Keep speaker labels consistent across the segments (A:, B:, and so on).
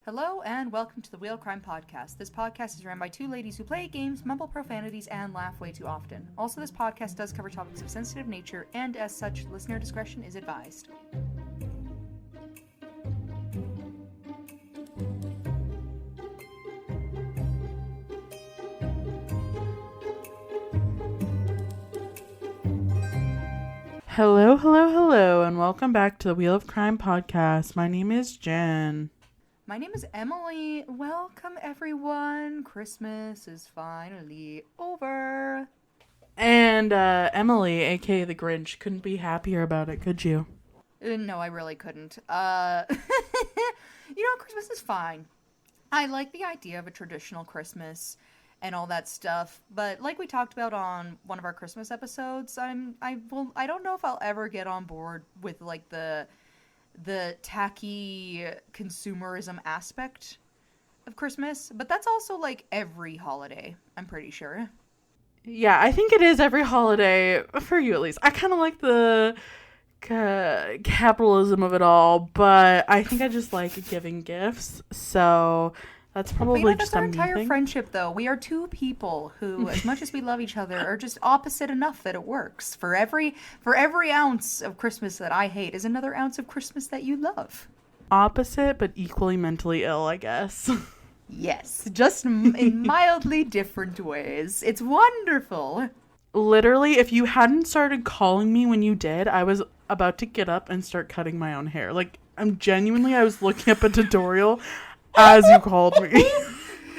A: Hello and welcome to the Wheel Crime Podcast. This podcast is ran by two ladies who play games, mumble profanities, and laugh way too often. Also, this podcast does cover topics of sensitive nature, and as such, listener discretion is advised.
B: Hello, and welcome back to the Wheel of Crime Podcast. My name is Jenn.
A: My name is Emily. Welcome, everyone. Christmas is finally over.
B: And Emily, aka the Grinch, couldn't be happier about it, could you?
A: No, I really couldn't. Christmas is fine. I like the idea of a traditional Christmas and all that stuff, but like we talked about on one of our Christmas episodes, I don't know if I'll ever get on board with like the tacky consumerism aspect of Christmas, but that's also like every holiday, I'm pretty sure.
B: Yeah, I think it is every holiday, for you at least. I kind of like the capitalism of it all, but I think I just like giving gifts, so that's probably
A: that's
B: just
A: our
B: a me
A: entire
B: thing.
A: friendship, though. We are two people who, as much as we love each other, are just opposite enough that it works. For every ounce of Christmas that I hate is another ounce of Christmas that you love.
B: Opposite, but equally mentally ill, I guess.
A: Yes, just in mildly different ways. It's wonderful.
B: Literally, if you hadn't started calling me when you did, I was about to get up and start cutting my own hair. Like, I was looking up a tutorial as you called me.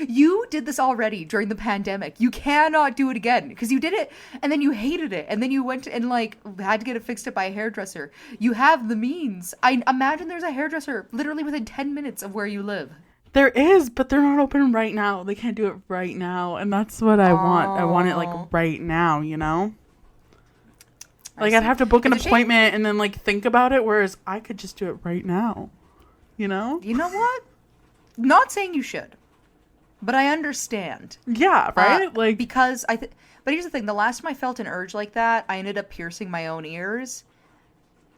A: You did this already during the pandemic. You cannot do it again because you did it and then you hated it and then you went and like had to get it fixed up by a hairdresser. You have the means. I imagine there's a hairdresser literally within 10 minutes of where you live.
B: There is, but they're not open right now. They can't do it right now, and that's what I want. I want it like right now, you know? Like I'd have to book an appointment and then like think about it, whereas I could just do it right now. You know?
A: You know what? Not saying you should, but I understand.
B: Yeah, right?
A: Because but here's the thing. The last time I felt an urge like that, I ended up piercing my own ears.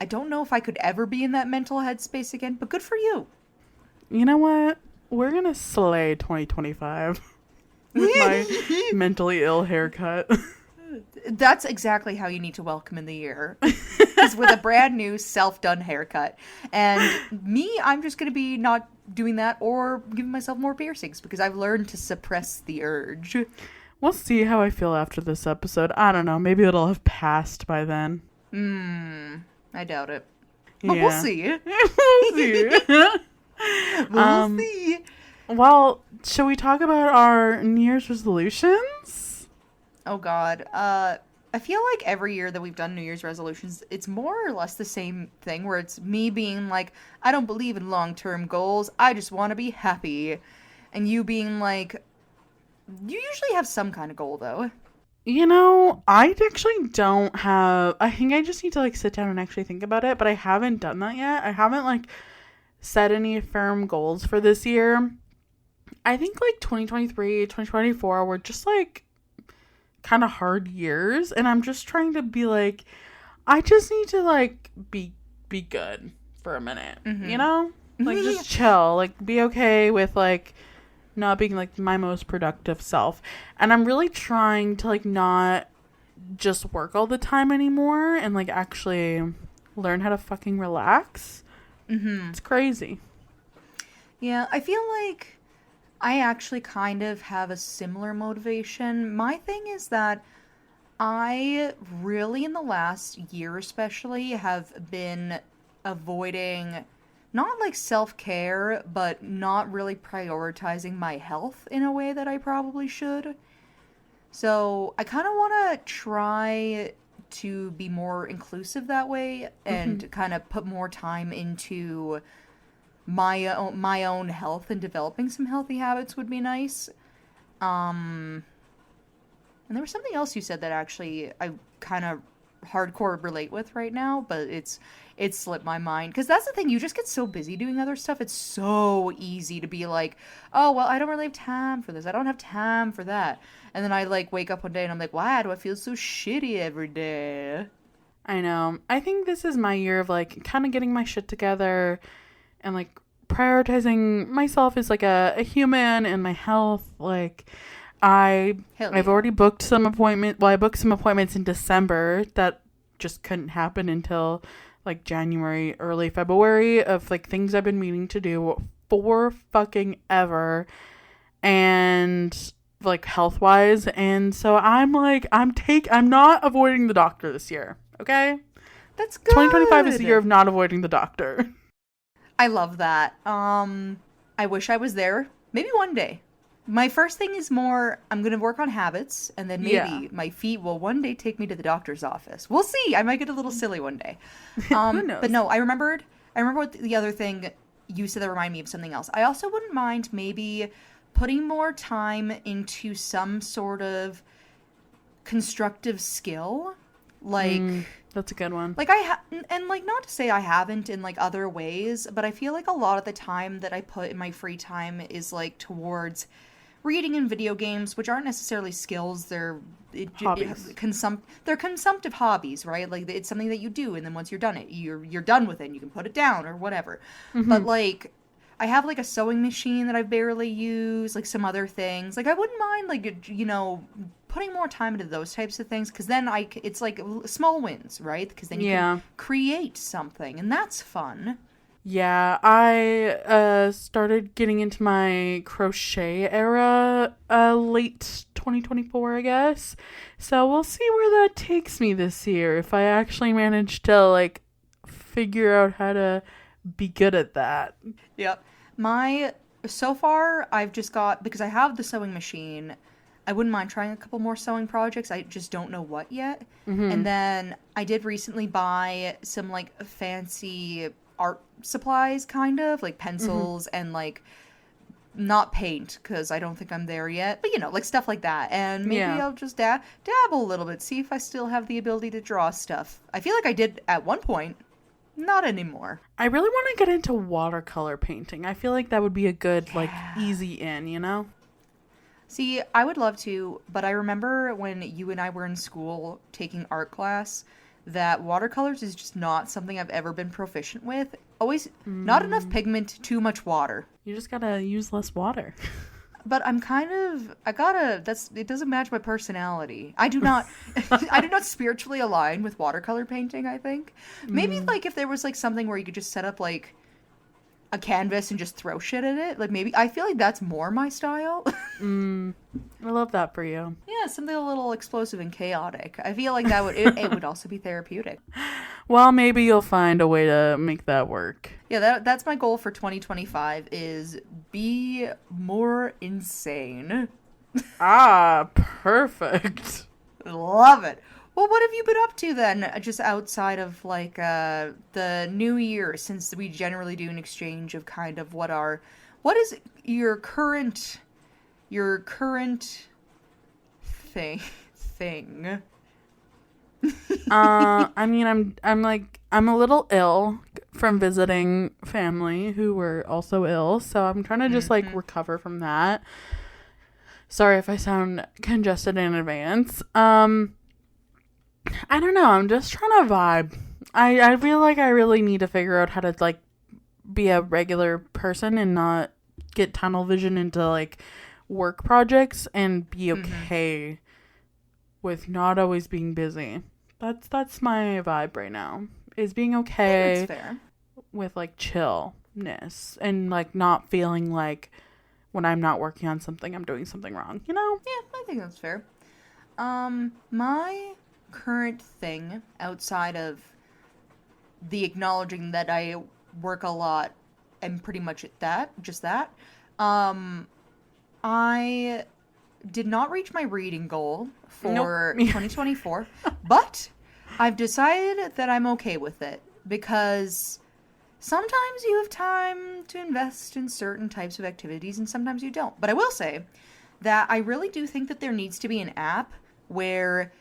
A: I don't know if I could ever be in that mental headspace again, but good for you.
B: You know what? We're going to slay 2025 with my mentally ill haircut.
A: That's exactly how you need to welcome in the year. Is with a brand new self-done haircut. And me, I'm just going to be not doing that or giving myself more piercings because I've learned to suppress the urge.
B: We'll see how I feel after this episode. I don't know. Maybe it'll have passed by then.
A: I doubt it. But
B: Yeah.
A: we'll see.
B: We'll see.
A: We'll see.
B: Well, shall we talk about our New Year's resolutions?
A: Oh, God. I feel like every year that we've done New Year's resolutions, it's more or less the same thing where it's me being like, I don't believe in long-term goals. I just want to be happy. And you being like, you usually have some kind of goal, though.
B: You know, I actually don't have... I think I just need to, like, sit down and actually think about it, but I haven't done that yet. I haven't, like, set any firm goals for this year. I think, like, 2023, 2024 were just, like, kind of hard years, and I'm just trying to be like, I just need to like be good for a minute, you know, like just chill, like be okay with like not being like my most productive self. And I'm really trying to like not just work all the time anymore and like actually learn how to fucking relax. It's crazy.
A: Yeah, I feel like I actually kind of have a similar motivation. My thing is that I really, in the last year especially, have been avoiding, not like self-care, but not really prioritizing my health in a way that I probably should. So I kind of want to try to be more inclusive that way and kind of put more time into my own health, and developing some healthy habits would be nice. And there was something else you said that actually I kind of hardcore relate with right now, but it slipped my mind. Because that's the thing, you just get so busy doing other stuff. It's so easy to be like, oh, well, I don't really have time for this. I don't have time for that. And then I like wake up one day and I'm like, why do I feel so shitty every day?
B: I know. I think this is my year of like kind of getting my shit together and like prioritizing myself as like a human and my health. Like
A: Hell
B: I've
A: yeah.
B: already booked some appointment. Well, I booked some appointments in December that just couldn't happen until like January, early February, of like things I've been meaning to do for fucking ever, and like health wise. And so I'm like, I'm not avoiding the doctor this year. Okay.
A: That's
B: 2025 is the year
A: good.
B: of not avoiding the doctor.
A: I love that. I wish I was there. Maybe one day. My first thing is more, I'm going to work on habits, and then
B: Yeah.
A: maybe my feet will one day take me to the doctor's office. We'll see. I might get a little silly one day.
B: Who
A: But
B: knows?
A: no, I remember what the other thing you said that reminded me of something else. I also wouldn't mind maybe putting more time into some sort of constructive skill. Like,
B: That's a good one.
A: like and like not to say I haven't in like other ways, but I feel like a lot of the time that I put in my free time is like towards reading and video games, which aren't necessarily skills.
B: Hobbies.
A: They're consumptive hobbies, right? Like it's something that you do, and then once you're done it, you're done with it, and you can put it down or whatever. But like I have like a sewing machine that I barely use, like some other things. Like I wouldn't mind like putting more time into those types of things, because then it's like small wins, right? Because then you
B: Yeah.
A: can create something, and that's fun.
B: Yeah, I started getting into my crochet era late 2024, I guess. So we'll see where that takes me this year, if I actually manage to like figure out how to be good at that.
A: Yep. So far I've just got, because I have the sewing machine, I wouldn't mind trying a couple more sewing projects. I just don't know what yet. And then I did recently buy some like fancy art supplies, kind of like pencils and like not paint, because I don't think I'm there yet, but like stuff like that. And maybe
B: Yeah.
A: I'll just dabble a little bit, see if I still have the ability to draw stuff. I feel like I did at one point. Not anymore.
B: I really want to get into watercolor painting. I feel like that would be a good like easy in, you know?
A: See, I would love to, but I remember when you and I were in school taking art class that watercolors is just not something I've ever been proficient with. Always not enough pigment, too much water.
B: You just gotta use less water.
A: But it doesn't match my personality. I do not, I do not spiritually align with watercolor painting, I think. Maybe like if there was like something where you could just set up like a canvas and just throw shit at it. Like maybe, I feel like that's more my style.
B: I love that for you.
A: Yeah, something a little explosive and chaotic. I feel like it would also be therapeutic.
B: Well, maybe you'll find a way to make that work.
A: Yeah, that's my goal for 2025 is be more insane.
B: Ah, perfect.
A: Love it. Well, what have you been up to then, just outside of like the new year, since we generally do an exchange of kind of what is your current thing?
B: I mean, I'm a little ill from visiting family who were also ill, so I'm trying to just like recover from that. Sorry if I sound congested in advance. I don't know. I'm just trying to vibe. I feel like I really need to figure out how to like be a regular person and not get tunnel vision into like work projects and be okay with not always being busy. That's my vibe right now. Is being okay
A: That's fair.
B: with like chillness and like not feeling like when I'm not working on something I'm doing something wrong, you know?
A: Yeah, I think that's fair. My current thing outside of the acknowledging that I work a lot and pretty much just that, I did not reach my reading goal for
B: Nope.
A: 2024, but I've decided that I'm okay with it because sometimes you have time to invest in certain types of activities and sometimes you don't. But I will say that I really do think that there needs to be an app where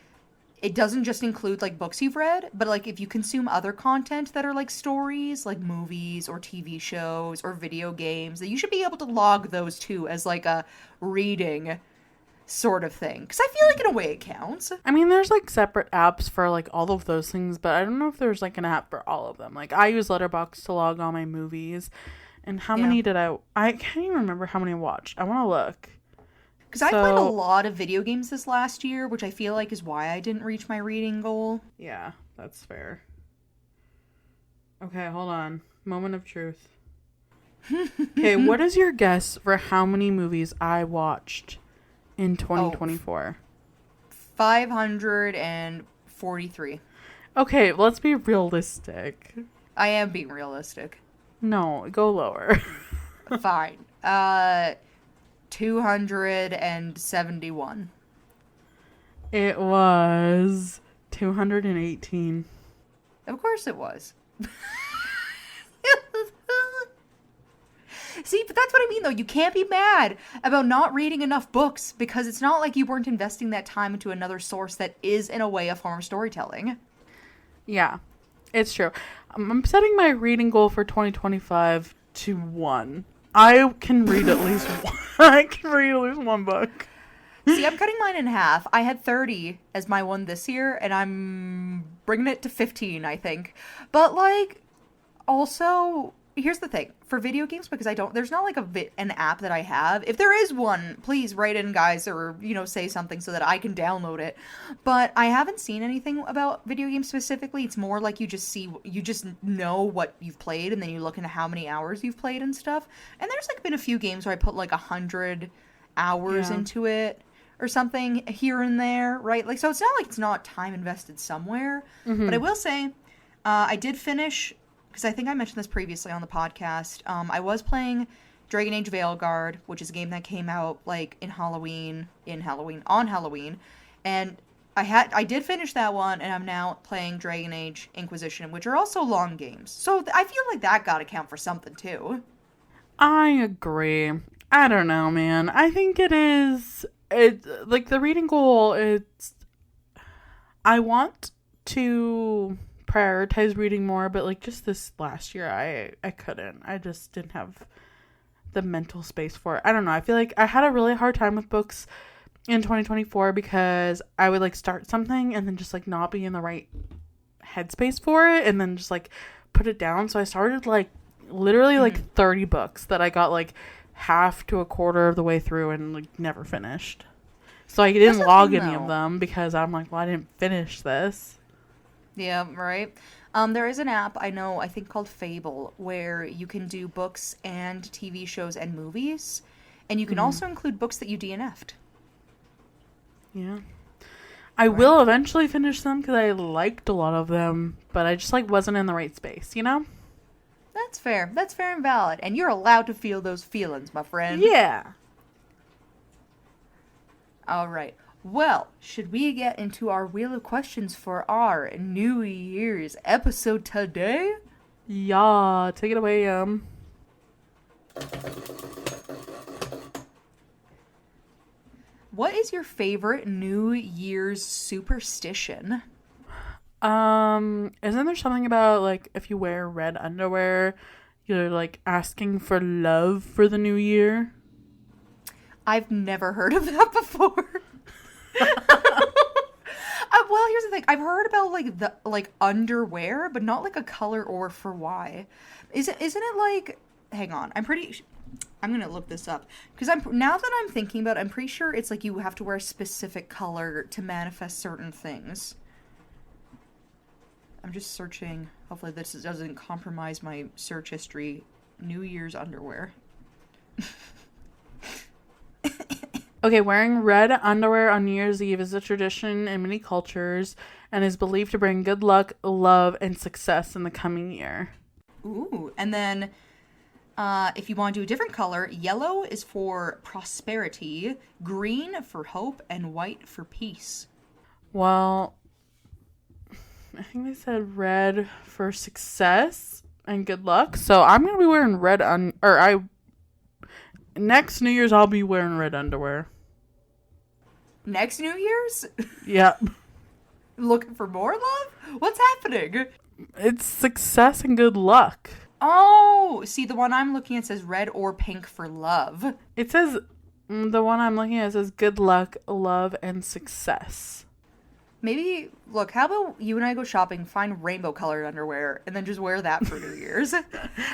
A: it doesn't just include like books you've read, but like if you consume other content that are like stories, like movies or TV shows or video games, that you should be able to log those too as like a reading sort of thing. Because I feel like in a way it counts.
B: I mean, there's like separate apps for like all of those things, but I don't know if there's like an app for all of them. Like I use Letterboxd to log all my movies And how
A: Yeah.
B: many did I can't even remember how many I watched. I want to look.
A: Because I played a
B: So,
A: lot of video games this last year, which I feel like is why I didn't reach my reading goal.
B: yeah, that's fair. Okay, hold on. Moment of truth. Okay, what is your guess for how many movies I watched in 2024?
A: 543.
B: Okay, let's be realistic.
A: I am being realistic.
B: No, go lower.
A: Fine. 271.
B: It was 218.
A: Of course it was. See, but that's what I mean, though. You can't be mad about not reading enough books because it's not like you weren't investing that time into another source that is, in a way, a form of storytelling.
B: Yeah, it's true. I'm setting my reading goal for 2025 to 1. I can read at least one. I can read at least one book.
A: See, I'm cutting mine in half. I had 30 as my one this year, and I'm bringing it to 15, I think. But, like, also, here's the thing. For video games, because there's not, like, an app that I have. If there is one, please write in, guys, or, say something so that I can download it. But I haven't seen anything about video games specifically. It's more like you just know what you've played, and then you look into how many hours you've played and stuff. And there's, like, been a few games where I put, like, 100 hours into it. Or something here and there, right? Like, so it's not like it's not time invested somewhere. Mm-hmm. But I will say, I did finish, because I think I mentioned this previously on the podcast. I was playing Dragon Age Veilguard, which is a game that came out like on Halloween, and I did finish that one, and I'm now playing Dragon Age Inquisition, which are also long games. So I feel like that got to count for something too.
B: I agree. I don't know, man. I think it is. Like the reading goal, I want to prioritize reading more, but like just this last year I couldn't. I just didn't have the mental space for it. I don't know. I feel like I had a really hard time with books in 2024 because I would like start something and then just like not be in the right headspace for it and then just like put it down. So I started like literally like 30 books that I got like half to a quarter of the way through and like never finished. So I didn't log any of them because I'm like, well, I didn't finish this.
A: Yeah, right. There is an app I think called Fable, where you can do books and TV shows and movies, and you can also include books that you DNF'd.
B: Yeah. I will eventually finish them because I liked a lot of them, but I just like wasn't in the right space, you know?
A: That's fair. That's fair and valid. And you're allowed to feel those feelings, my friend.
B: Yeah.
A: All right. Well, should we get into our Wheel of Questions for our New Year's episode today?
B: Yeah. Take it away,
A: What is your favorite New Year's superstition?
B: Isn't there something about like if you wear red underwear, you're like asking for love for the new year?
A: I've never heard of that before. Well, here's the thing. I've heard about like the underwear, but not like a color or for why. Isn't it like? Hang on. I'm gonna look this up because now that I'm thinking about it, I'm pretty sure it's like you have to wear a specific color to manifest certain things. I'm just searching. Hopefully this doesn't compromise my search history. New Year's underwear.
B: Okay, wearing red underwear on New Year's Eve is a tradition in many cultures and is believed to bring good luck, love, and success in the coming year.
A: Ooh, and then if you want to do a different color, yellow is for prosperity, green for hope, and white for peace.
B: Well, I think they said red for success and good luck. So I'm going to be wearing red next New Year's I'll be wearing red underwear.
A: Next New Year's?
B: Yep.
A: Looking for more love? What's happening?
B: It's success and good luck.
A: Oh, see, the one I'm looking at says red or pink for love.
B: It says, the one I'm looking at says good luck, love, and success.
A: Maybe, look, how about you and I go shopping, find rainbow colored underwear, and then just wear that for New Year's?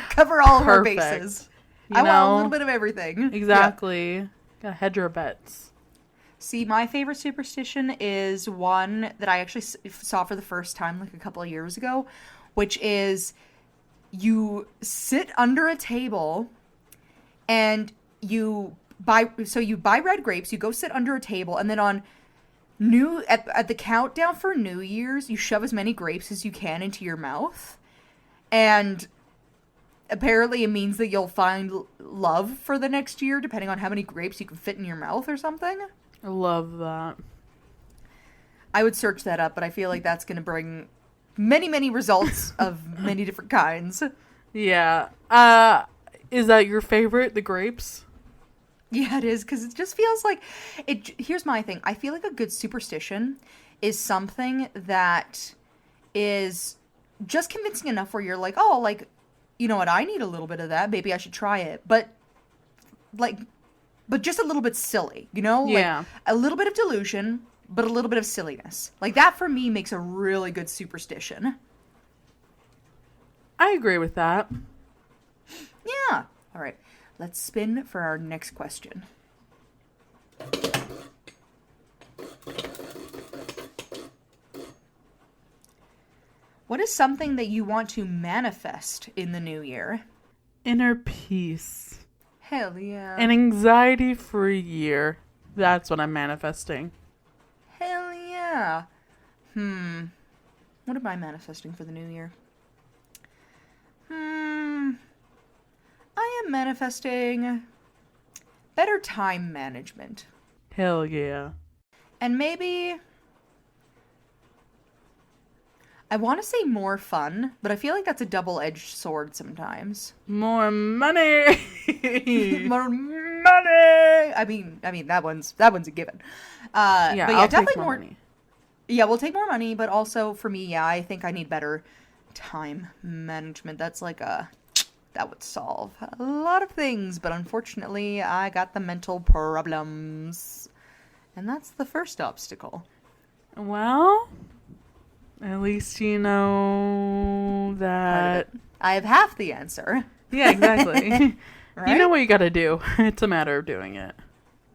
A: Cover all of our bases.
B: Perfect.
A: I want a little bit of everything.
B: Exactly. Yeah. Gotta hedge your bets.
A: See, my favorite superstition is one that I actually saw for the first time like a couple of years ago, which is you sit under a table and you buy red grapes, you go sit under a table, and then on at the countdown for New Year's, you shove as many grapes as you can into your mouth. And apparently it means that you'll find love for the next year, depending on how many grapes you can fit in your mouth or something.
B: I love that.
A: I would search that up, but I feel like that's going to bring many, many results of many different kinds.
B: Yeah. Is that your favorite, the grapes?
A: Yeah, it is, because it just feels like it. Here's my thing. I feel like a good superstition is something that is just convincing enough where you're like, oh, like, you know what, I need a little bit of that. Maybe I should try it. But just a little bit silly, you know?
B: Yeah.
A: Like, a little bit of delusion, but a little bit of silliness. Like, that for me makes a really good superstition.
B: I agree with that.
A: Yeah. All right. Let's spin for our next question. What is something that you want to manifest in the new year?
B: Inner peace.
A: Hell yeah.
B: An anxiety-free year. That's what I'm manifesting.
A: Hell yeah. What am I manifesting for the new year? I am manifesting better time management.
B: Hell yeah.
A: And maybe I want to say more fun, but I feel like that's a double-edged sword sometimes.
B: More money.
A: More money. I mean that one's a given.
B: Yeah,
A: but yeah,
B: I'll
A: definitely
B: take more money.
A: Yeah, we'll take more money, but also for me, yeah, I think I need better time management. That's like that would solve a lot of things, but unfortunately, I got the mental problems. And that's the first obstacle.
B: Well, at least you know that.
A: I have half the answer.
B: Yeah, exactly.
A: Right?
B: You know what you gotta do. It's a matter of doing it.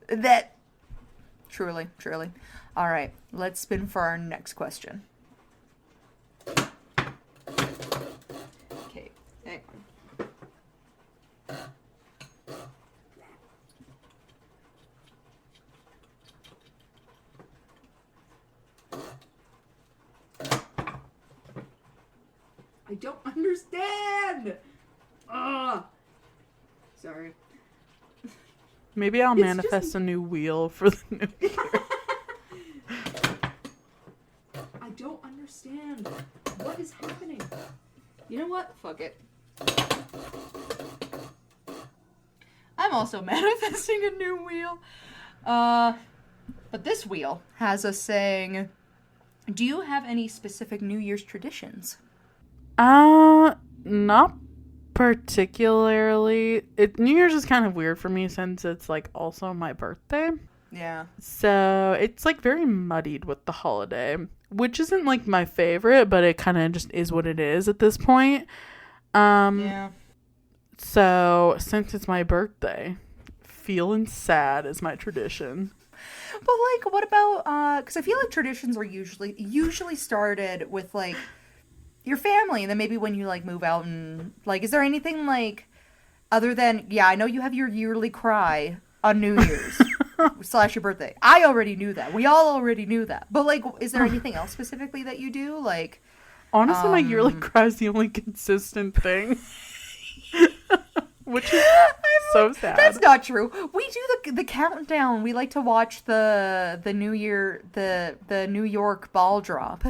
A: That. Truly. All right, let's spin for our next question. Okay, hang on. I don't understand. Sorry.
B: Maybe I'll manifest a new wheel for the new year.
A: I don't understand. What is happening? You know what? Fuck it. I'm also manifesting a new wheel. But this wheel has us saying, do you have any specific New Year's traditions?
B: Not particularly. New Year's is kind of weird for me since it's like also my birthday.
A: Yeah.
B: So it's like very muddied with the holiday, which isn't like my favorite, but it kind of just is what it is at this point.
A: Yeah.
B: So since it's my birthday, feeling sad is my tradition.
A: But like, what about, because I feel like traditions are usually started with like your family, and then maybe when you like move out, and like, is there anything like other than, yeah, I know you have your yearly cry on New Year's / your birthday. I already knew that. We all already knew that. But like, is there anything else specifically that you do? Like,
B: honestly, my yearly cry is the only consistent thing. Which is so sad.
A: That's not true. We do the countdown. We like to watch the New Year, the New York ball drop.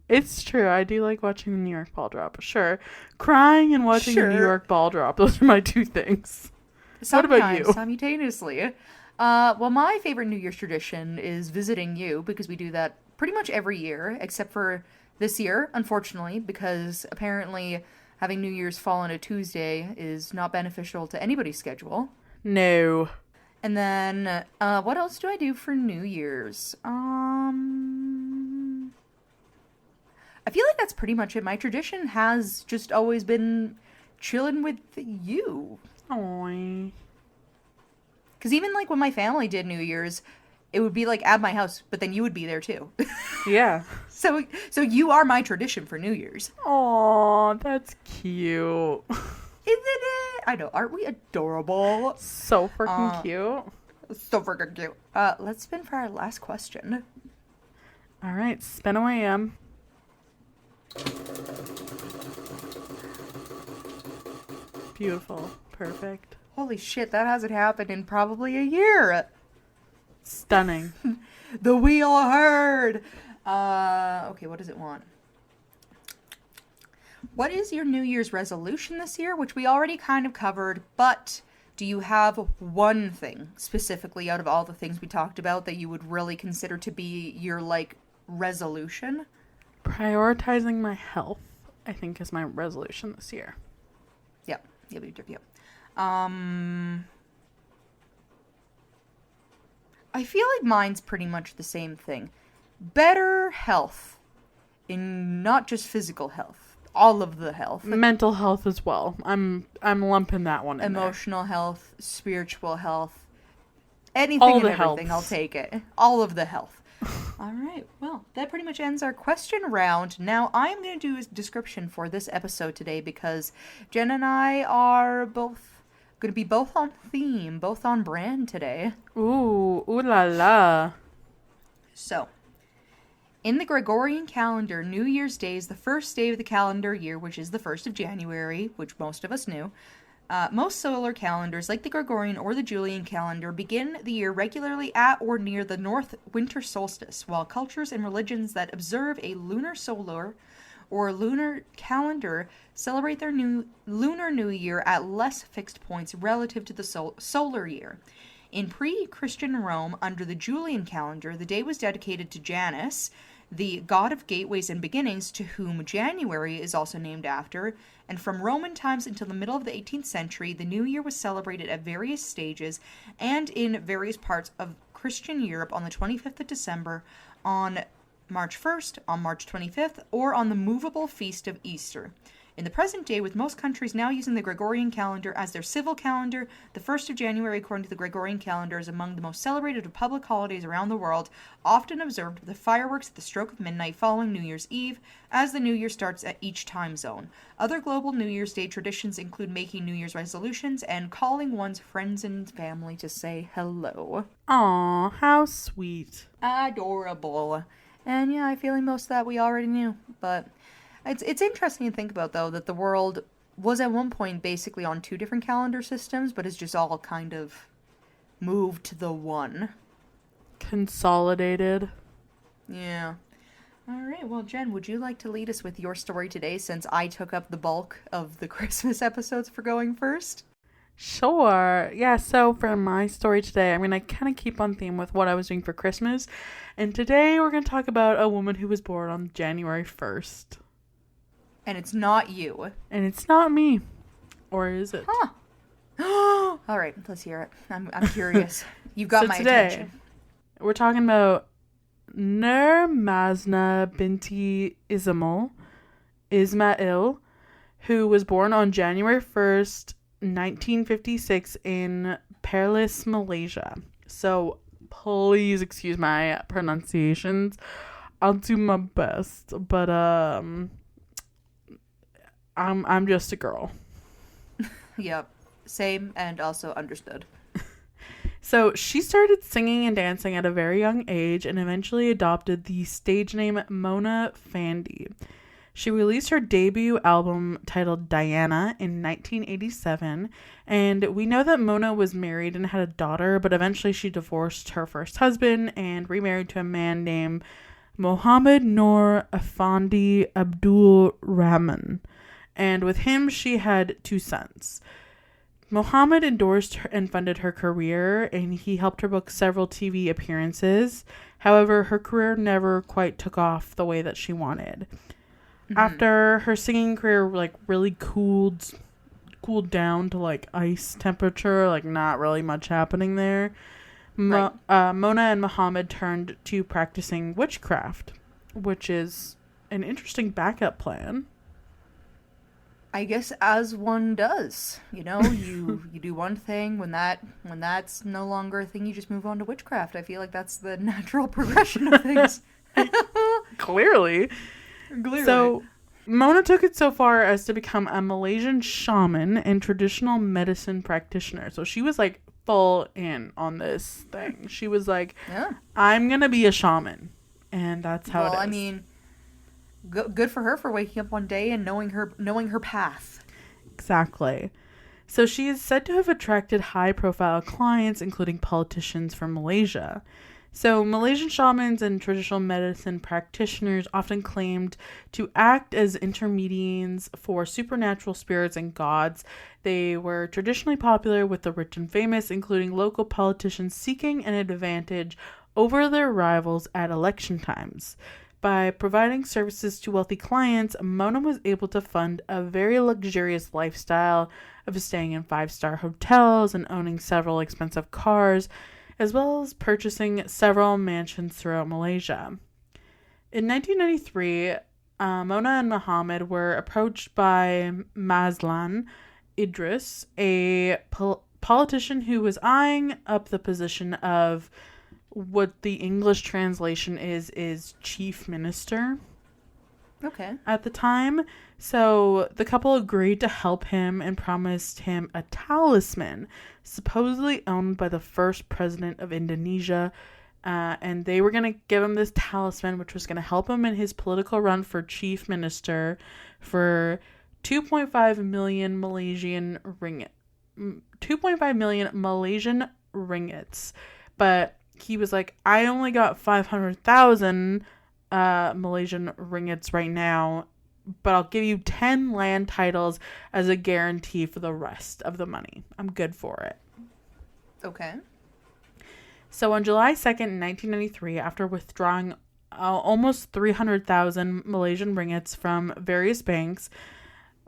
B: It's true. I do like watching the New York ball drop. Sure. Crying and watching the New York ball drop. Those are my two things.
A: Sometimes,
B: what about you?
A: Simultaneously. Well, my favorite New Year's tradition is visiting you, because we do that pretty much every year, except for this year, unfortunately, because apparently having New Year's fall on a Tuesday is not beneficial to anybody's schedule.
B: No.
A: And then, what else do I do for New Year's? I feel like that's pretty much it. My tradition has just always been chilling with you.
B: Aww.
A: Because even like when my family did New Year's, it would be like at my house, but then you would be there too.
B: Yeah.
A: So you are my tradition for New Year's.
B: Aw, that's cute.
A: Isn't it? I know. Aren't we adorable?
B: So freaking cute.
A: So freaking cute. Let's spin for our last question.
B: All right, spin away, Em. Beautiful. Perfect.
A: Holy shit, that hasn't happened in probably a year.
B: Stunning.
A: The wheel heard. Okay, what does it want? What is your New Year's resolution this year? Which we already kind of covered, but do you have one thing specifically out of all the things we talked about that you would really consider to be your, like, resolution?
B: Prioritizing my health, I think, is my resolution this year.
A: Yep. I feel like mine's pretty much the same thing. Better health. In not just physical health. All of the health.
B: Mental health as well. I'm lumping that one in
A: Emotional health, spiritual health. Anything
B: all
A: and
B: the
A: everything,
B: healths.
A: I'll take it. All of the health. All right. Well, that pretty much ends our question round. Now, I'm going to do a description for this episode today because Jen and I are both going to be both on theme, both on brand today.
B: Ooh la la.
A: So, in the Gregorian calendar, New Year's Day is the first day of the calendar year, which is the 1st of January, which most of us knew. Most solar calendars, like the Gregorian or the Julian calendar, begin the year regularly at or near the north winter solstice, while cultures and religions that observe a lunar solar or lunar calendar celebrate their lunar new year at less fixed points relative to the solar year. In pre-Christian Rome, under the Julian calendar, the day was dedicated to Janus, the god of gateways and beginnings, to whom January is also named after, and from Roman times until the middle of the 18th century, the New Year was celebrated at various stages and in various parts of Christian Europe on the 25th of December, on March 1st, on March 25th, or on the movable feast of Easter. In the present day, with most countries now using the Gregorian calendar as their civil calendar, the 1st of January, according to the Gregorian calendar, is among the most celebrated of public holidays around the world, often observed with the fireworks at the stroke of midnight following New Year's Eve, as the New Year starts at each time zone. Other global New Year's Day traditions include making New Year's resolutions and calling one's friends and family to say hello.
B: Aw, how sweet.
A: Adorable. And yeah, I feel like most of that we already knew, but it's interesting to think about, though, that the world was at one point basically on two different calendar systems, but it's just all kind of moved to the one.
B: Consolidated.
A: Yeah. All right, well, Jen, would you like to lead us with your story today, since I took up the bulk of the Christmas episodes for going first?
B: Sure. Yeah, so for my story today, I'm going to kind of keep on theme with what I was doing for Christmas. And today we're going to talk about a woman who was born on January 1st.
A: And it's not you.
B: And it's not me. Or is it?
A: Huh. All right, let's hear it. I'm curious. You've got
B: So
A: my
B: today,
A: attention.
B: we're talking about Nur Mazna binti Ismail, who was born on January 1st, 1956 in Perlis, Malaysia. So please excuse my pronunciations. I'll do my best, but I'm just a girl.
A: Yep, same and also understood.
B: So she started singing and dancing at a very young age and eventually adopted the stage name Mona Fandey. She released her debut album titled Diana in 1987, and we know that Mona was married and had a daughter, but eventually she divorced her first husband and remarried to a man named Mohammed Noor Afandi Abdul Rahman, and with him she had 2 sons. Mohammed endorsed her and funded her career, and he helped her book several TV appearances. However, her career never quite took off the way that she wanted. Mm-hmm. After her singing career really cooled down to ice temperature, not really much happening there, Mona and Mohammed turned to practicing witchcraft, which is an interesting backup plan.
A: I guess as one does, you do one thing when that's no longer a thing, you just move on to witchcraft. I feel like that's the natural progression of things.
B: Clearly.
A: Clearly.
B: So Mona took it so far as to become a Malaysian shaman and traditional medicine practitioner. So she was like full in on this thing. She was like,
A: yeah.
B: I'm going to be a shaman. And that's how it is.
A: Well, I mean, good for her for waking up one day and knowing her path.
B: Exactly. So she is said to have attracted high-profile clients, including politicians from Malaysia. So Malaysian shamans and traditional medicine practitioners often claimed to act as intermediaries for supernatural spirits and gods. They were traditionally popular with the rich and famous, including local politicians seeking an advantage over their rivals at election times. By providing services to wealthy clients, Mona was able to fund a very luxurious lifestyle of staying in 5-star hotels and owning several expensive cars, as well as purchasing several mansions throughout Malaysia. In 1993, Mona and Muhammad were approached by Mazlan Idris, a politician who was eyeing up the position of what the English translation is chief minister.
A: Okay.
B: At the time. So the couple agreed to help him and promised him a talisman, supposedly owned by the first president of Indonesia. And they were going to give him this talisman, which was going to help him in his political run for chief minister for 2.5 million Malaysian ringgit. 2.5 million Malaysian ringgits. But he was like, I only got 500,000 Malaysian ringgits right now, but I'll give you 10 land titles as a guarantee for the rest of the money. I'm good for it.
A: Okay.
B: So on July 2nd, 1993, after withdrawing almost 300,000 Malaysian ringgits from various banks,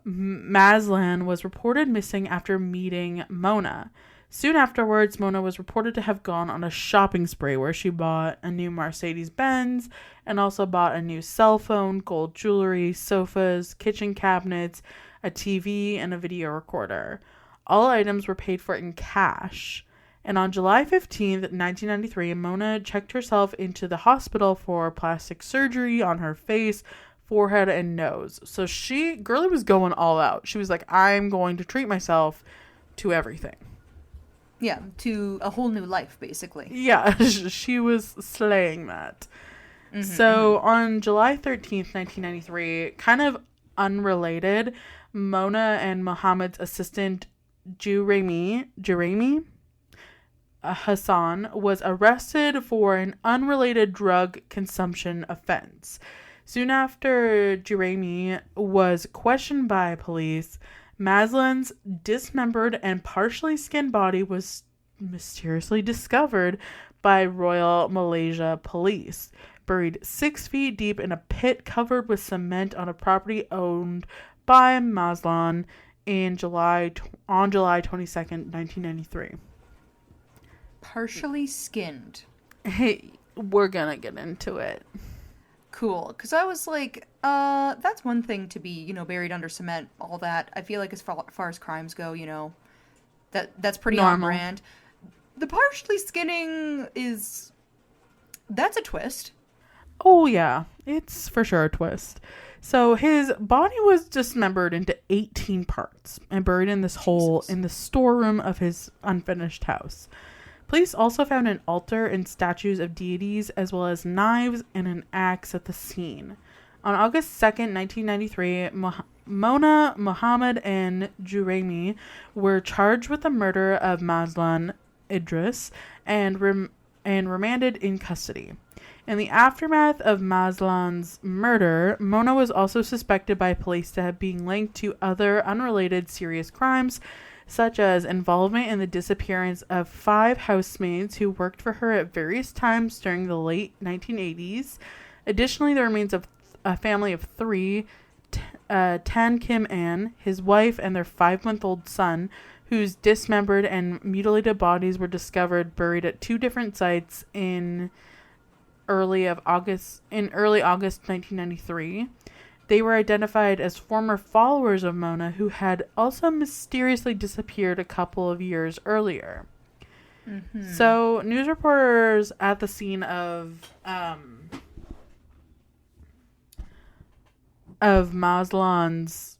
B: Mazlan was reported missing after meeting Mona. Soon afterwards, Mona was reported to have gone on a shopping spree where she bought a new Mercedes-Benz and also bought a new cell phone, gold jewelry, sofas, kitchen cabinets, a TV, and a video recorder. All items were paid for in cash. And on July 15th, 1993, Mona checked herself into the hospital for plastic surgery on her face, forehead, and nose. So girlie was going all out. She was like, I'm going to treat myself to everything.
A: Yeah, to a whole new life, basically.
B: Yeah, she was slaying that. Mm-hmm, so on July 13th, 1993, kind of unrelated, Mona and Muhammad's assistant, Juraimi Hassan, was arrested for an unrelated drug consumption offense. Soon after Juraimi was questioned by police, Mazlan's dismembered and partially skinned body was mysteriously discovered by Royal Malaysia Police, buried 6 feet deep in a pit covered with cement on a property owned by Mazlan on July 22nd, 1993.
A: Partially skinned.
B: Hey, we're gonna get into it.
A: Cool, because I was like, that's one thing to be, buried under cement, all that. I feel like as far as crimes go, that's pretty on brand. The partially skinning that's a twist.
B: Oh yeah, it's for sure a twist. So his body was dismembered into 18 parts and buried in this hole in the storeroom of his unfinished house. Police also found an altar and statues of deities, as well as knives and an axe at the scene. On August 2nd, 1993, Mona, Muhammad, and Juraimi were charged with the murder of Mazlan Idris and remanded in custody. In the aftermath of Mazlan's murder, Mona was also suspected by police to have been linked to other unrelated serious crimes, such as involvement in the disappearance of 5 housemaids who worked for her at various times during the late 1980s. Additionally, the remains of a family of 3, Tan Kim An, his wife, and their 5-month-old son, whose dismembered and mutilated bodies were discovered buried at 2 different sites in early August 1993. They were identified as former followers of Mona who had also mysteriously disappeared a couple of years earlier.
A: Mm-hmm.
B: So, news reporters at the scene of Maslan's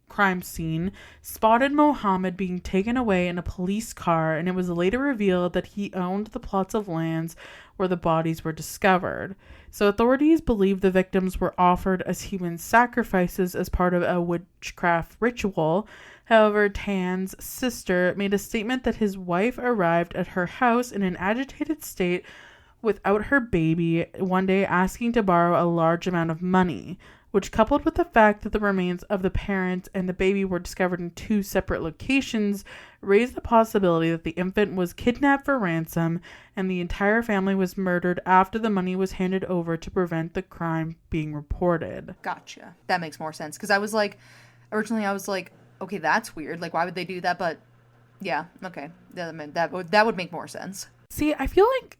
B: crime scene spotted Mohammed being taken away in a police car, and it was later revealed that he owned the plots of lands where the bodies were discovered. So authorities believe the victims were offered as human sacrifices as part of a witchcraft ritual. However, Tan's sister made a statement that his wife arrived at her house in an agitated state without her baby one day, asking to borrow a large amount of money, which, coupled with the fact that the remains of the parent and the baby were discovered in two separate locations, raised the possibility that the infant was kidnapped for ransom and the entire family was murdered after the money was handed over to prevent the crime being reported.
A: Gotcha. That makes more sense. Because originally I was like, okay, that's weird. Like, why would they do that? But yeah, okay. That would make more sense.
B: See, I feel like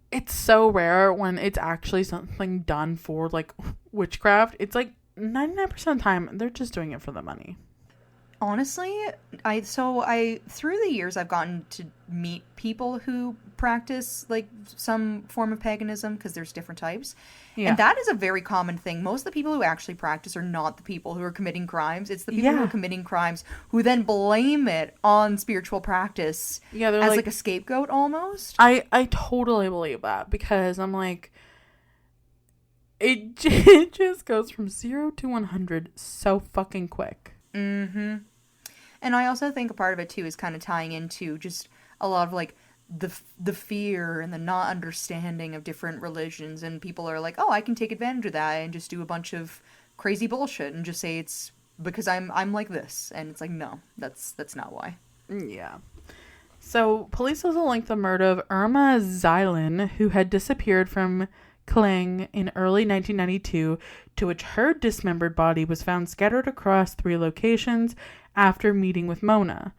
B: it's so rare when it's actually something done for, like, witchcraft. It's like 99% of the time they're just doing it for the money.
A: Honestly, I through the years I've gotten to meet people who practice like some form of paganism, because there's different types. Yeah. And that is a very common thing. Most of the people who actually practice are not the people who are committing crimes. It's the people who are committing crimes who then blame it on spiritual practice as like a scapegoat almost.
B: I totally believe that, because I'm like, it just goes from 0 to 100 so fucking quick.
A: Mm-hmm. And I also think a part of it too is kind of tying into just a lot of like the fear and the not understanding of different religions, and people are like, oh, I can take advantage of that and just do a bunch of crazy bullshit and just say it's because I'm like this, and it's like, no, that's not why.
B: Yeah. So police also linked the murder of Irma Zeilen, who had disappeared from Kling in early 1992, to which her dismembered body was found scattered across 3 locations after meeting with Mona.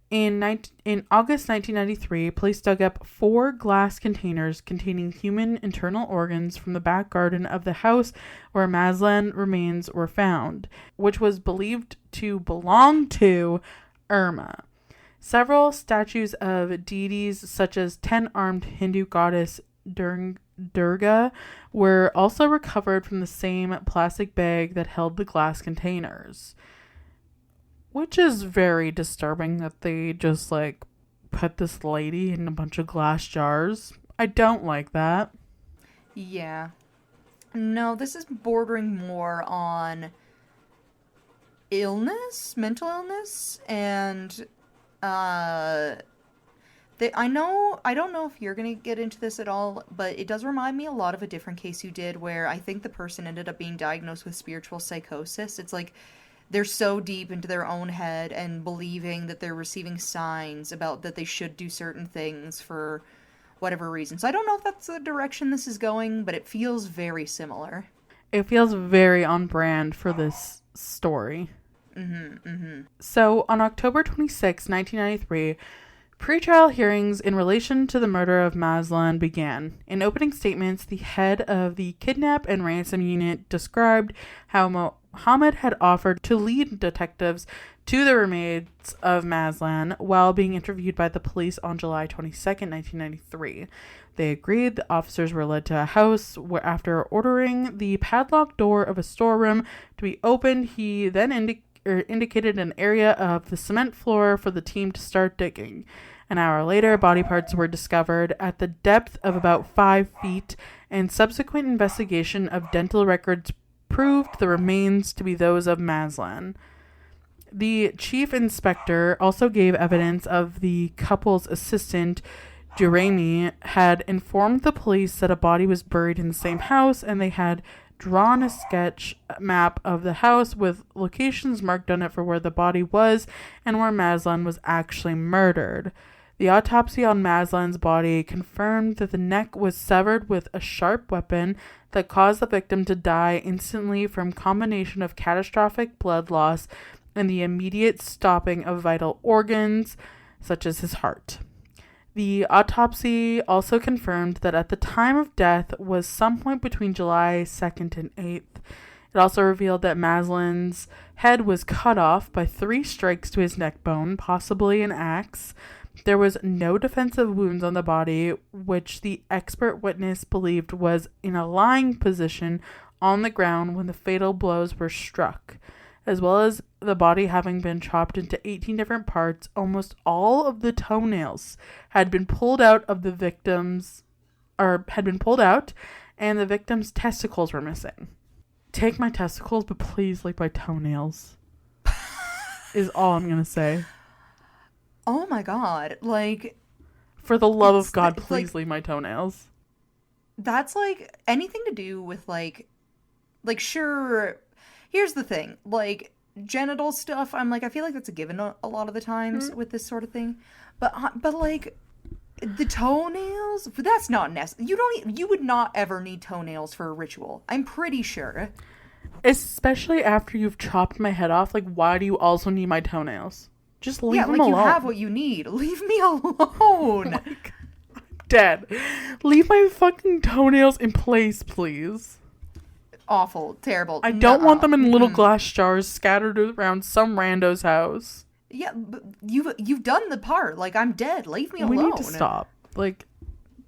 B: In August 1993, police dug up 4 glass containers containing human internal organs from the back garden of the house where Maslan remains were found, which was believed to belong to Irma. Several statues of deities, such as 10-armed Hindu goddess Durga, were also recovered from the same plastic bag that held the glass containers. Which is very disturbing that they just like put this lady in a bunch of glass jars. I don't like that.
A: Yeah. No, this is bordering more on mental illness, and I don't know if you're going to get into this at all, but it does remind me a lot of a different case you did where I think the person ended up being diagnosed with spiritual psychosis. It's like they're so deep into their own head and believing that they're receiving signs about that they should do certain things for whatever reason. So I don't know if that's the direction this is going, but it feels very similar.
B: It feels very on brand for this story.
A: Mm-hmm, mm-hmm.
B: So on October 26, 1993, pretrial hearings in relation to the murder of Maslan began. In opening statements, the head of the kidnap and ransom unit described how Mohammed had offered to lead detectives to the remains of Maslan while being interviewed by the police on July 22nd, 1993. They agreed. The officers were led to a house where, after ordering the padlocked door of a storeroom to be opened, he then indicated an area of the cement floor for the team to start digging. An hour later, body parts were discovered at the depth of about 5 feet, and subsequent investigation of dental records proved the remains to be those of Maslan. The chief inspector also gave evidence of the couple's assistant, Jeremy, had informed the police that a body was buried in the same house, and they had drawn a sketch map of the house with locations marked on it for where the body was and where Maslan was actually murdered. The autopsy on Maslan's body confirmed that the neck was severed with a sharp weapon that caused the victim to die instantly from combination of catastrophic blood loss and the immediate stopping of vital organs, such as his heart. The autopsy also confirmed that at the time of death was some point between July 2nd and 8th. It also revealed that Maslin's head was cut off by 3 strikes to his neck bone, possibly an axe. There was no defensive wounds on the body, which the expert witness believed was in a lying position on the ground when the fatal blows were struck. As well as the body having been chopped into 18 different parts, almost all of the toenails had been pulled out of the victims, or had been pulled out, and the victim's testicles were missing. Take my testicles, but please leave my toenails. Is all I'm gonna say.
A: Oh my god, like...
B: For the love of God, please leave my toenails.
A: That's, like, anything to do with, like, sure... Here's the thing, like, genital stuff, I'm like, I feel like that's a given a lot of the times with this sort of thing. But like, the toenails, that's not necessary. You would not ever need toenails for a ritual. I'm pretty sure.
B: Especially after you've chopped my head off, like, why do you also need my toenails? Just leave them alone.
A: Yeah, like, you have what you need. Leave me alone.
B: Oh my God. I'm dead. Leave my fucking toenails in place, please.
A: Awful, terrible.
B: I don't want them in little glass jars scattered around some rando's house.
A: Yeah, but you've done the part. Like, I'm dead. Leave me alone.
B: We need to stop. Like,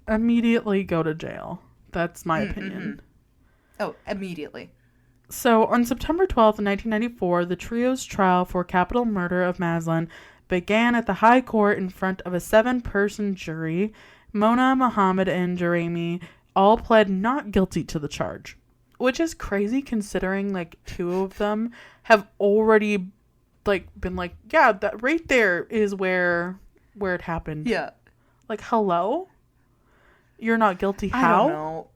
B: immediately go to jail. That's my opinion.
A: Oh, immediately.
B: So, on September 12th, 1994, the trio's trial for capital murder of Maslin began at the High Court in front of a 7-person jury. Mona, Muhammad, and Jeremy all pled not guilty to the charge. Which is crazy considering, like, 2 of them have already, like, been like, yeah, that right there is where it happened.
A: Yeah.
B: Like, hello? You're not guilty. How?
A: I don't know.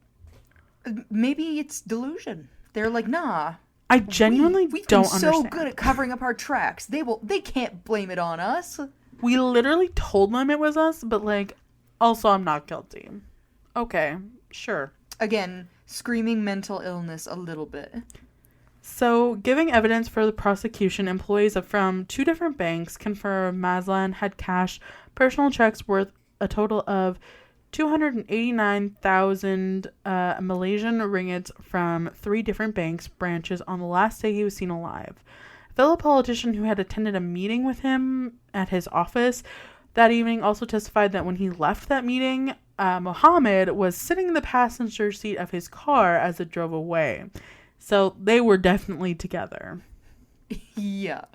A: Maybe it's delusion. They're like, nah.
B: I genuinely don't understand.
A: We've been so good at covering up our tracks. They can't blame it on us.
B: We literally told them it was us, but, like, also I'm not guilty. Okay, sure.
A: Again, screaming mental illness a little bit.
B: So, giving evidence for the prosecution, employees from 2 different banks confirmed Maslin had cashed personal checks worth a total of 289,000 Malaysian ringgits from 3 different banks branches on the last day he was seen alive. A fellow politician who had attended a meeting with him at his office that evening also testified that when he left that meeting, Mohammed was sitting in the passenger seat of his car as it drove away. So they were definitely together.
A: Yeah.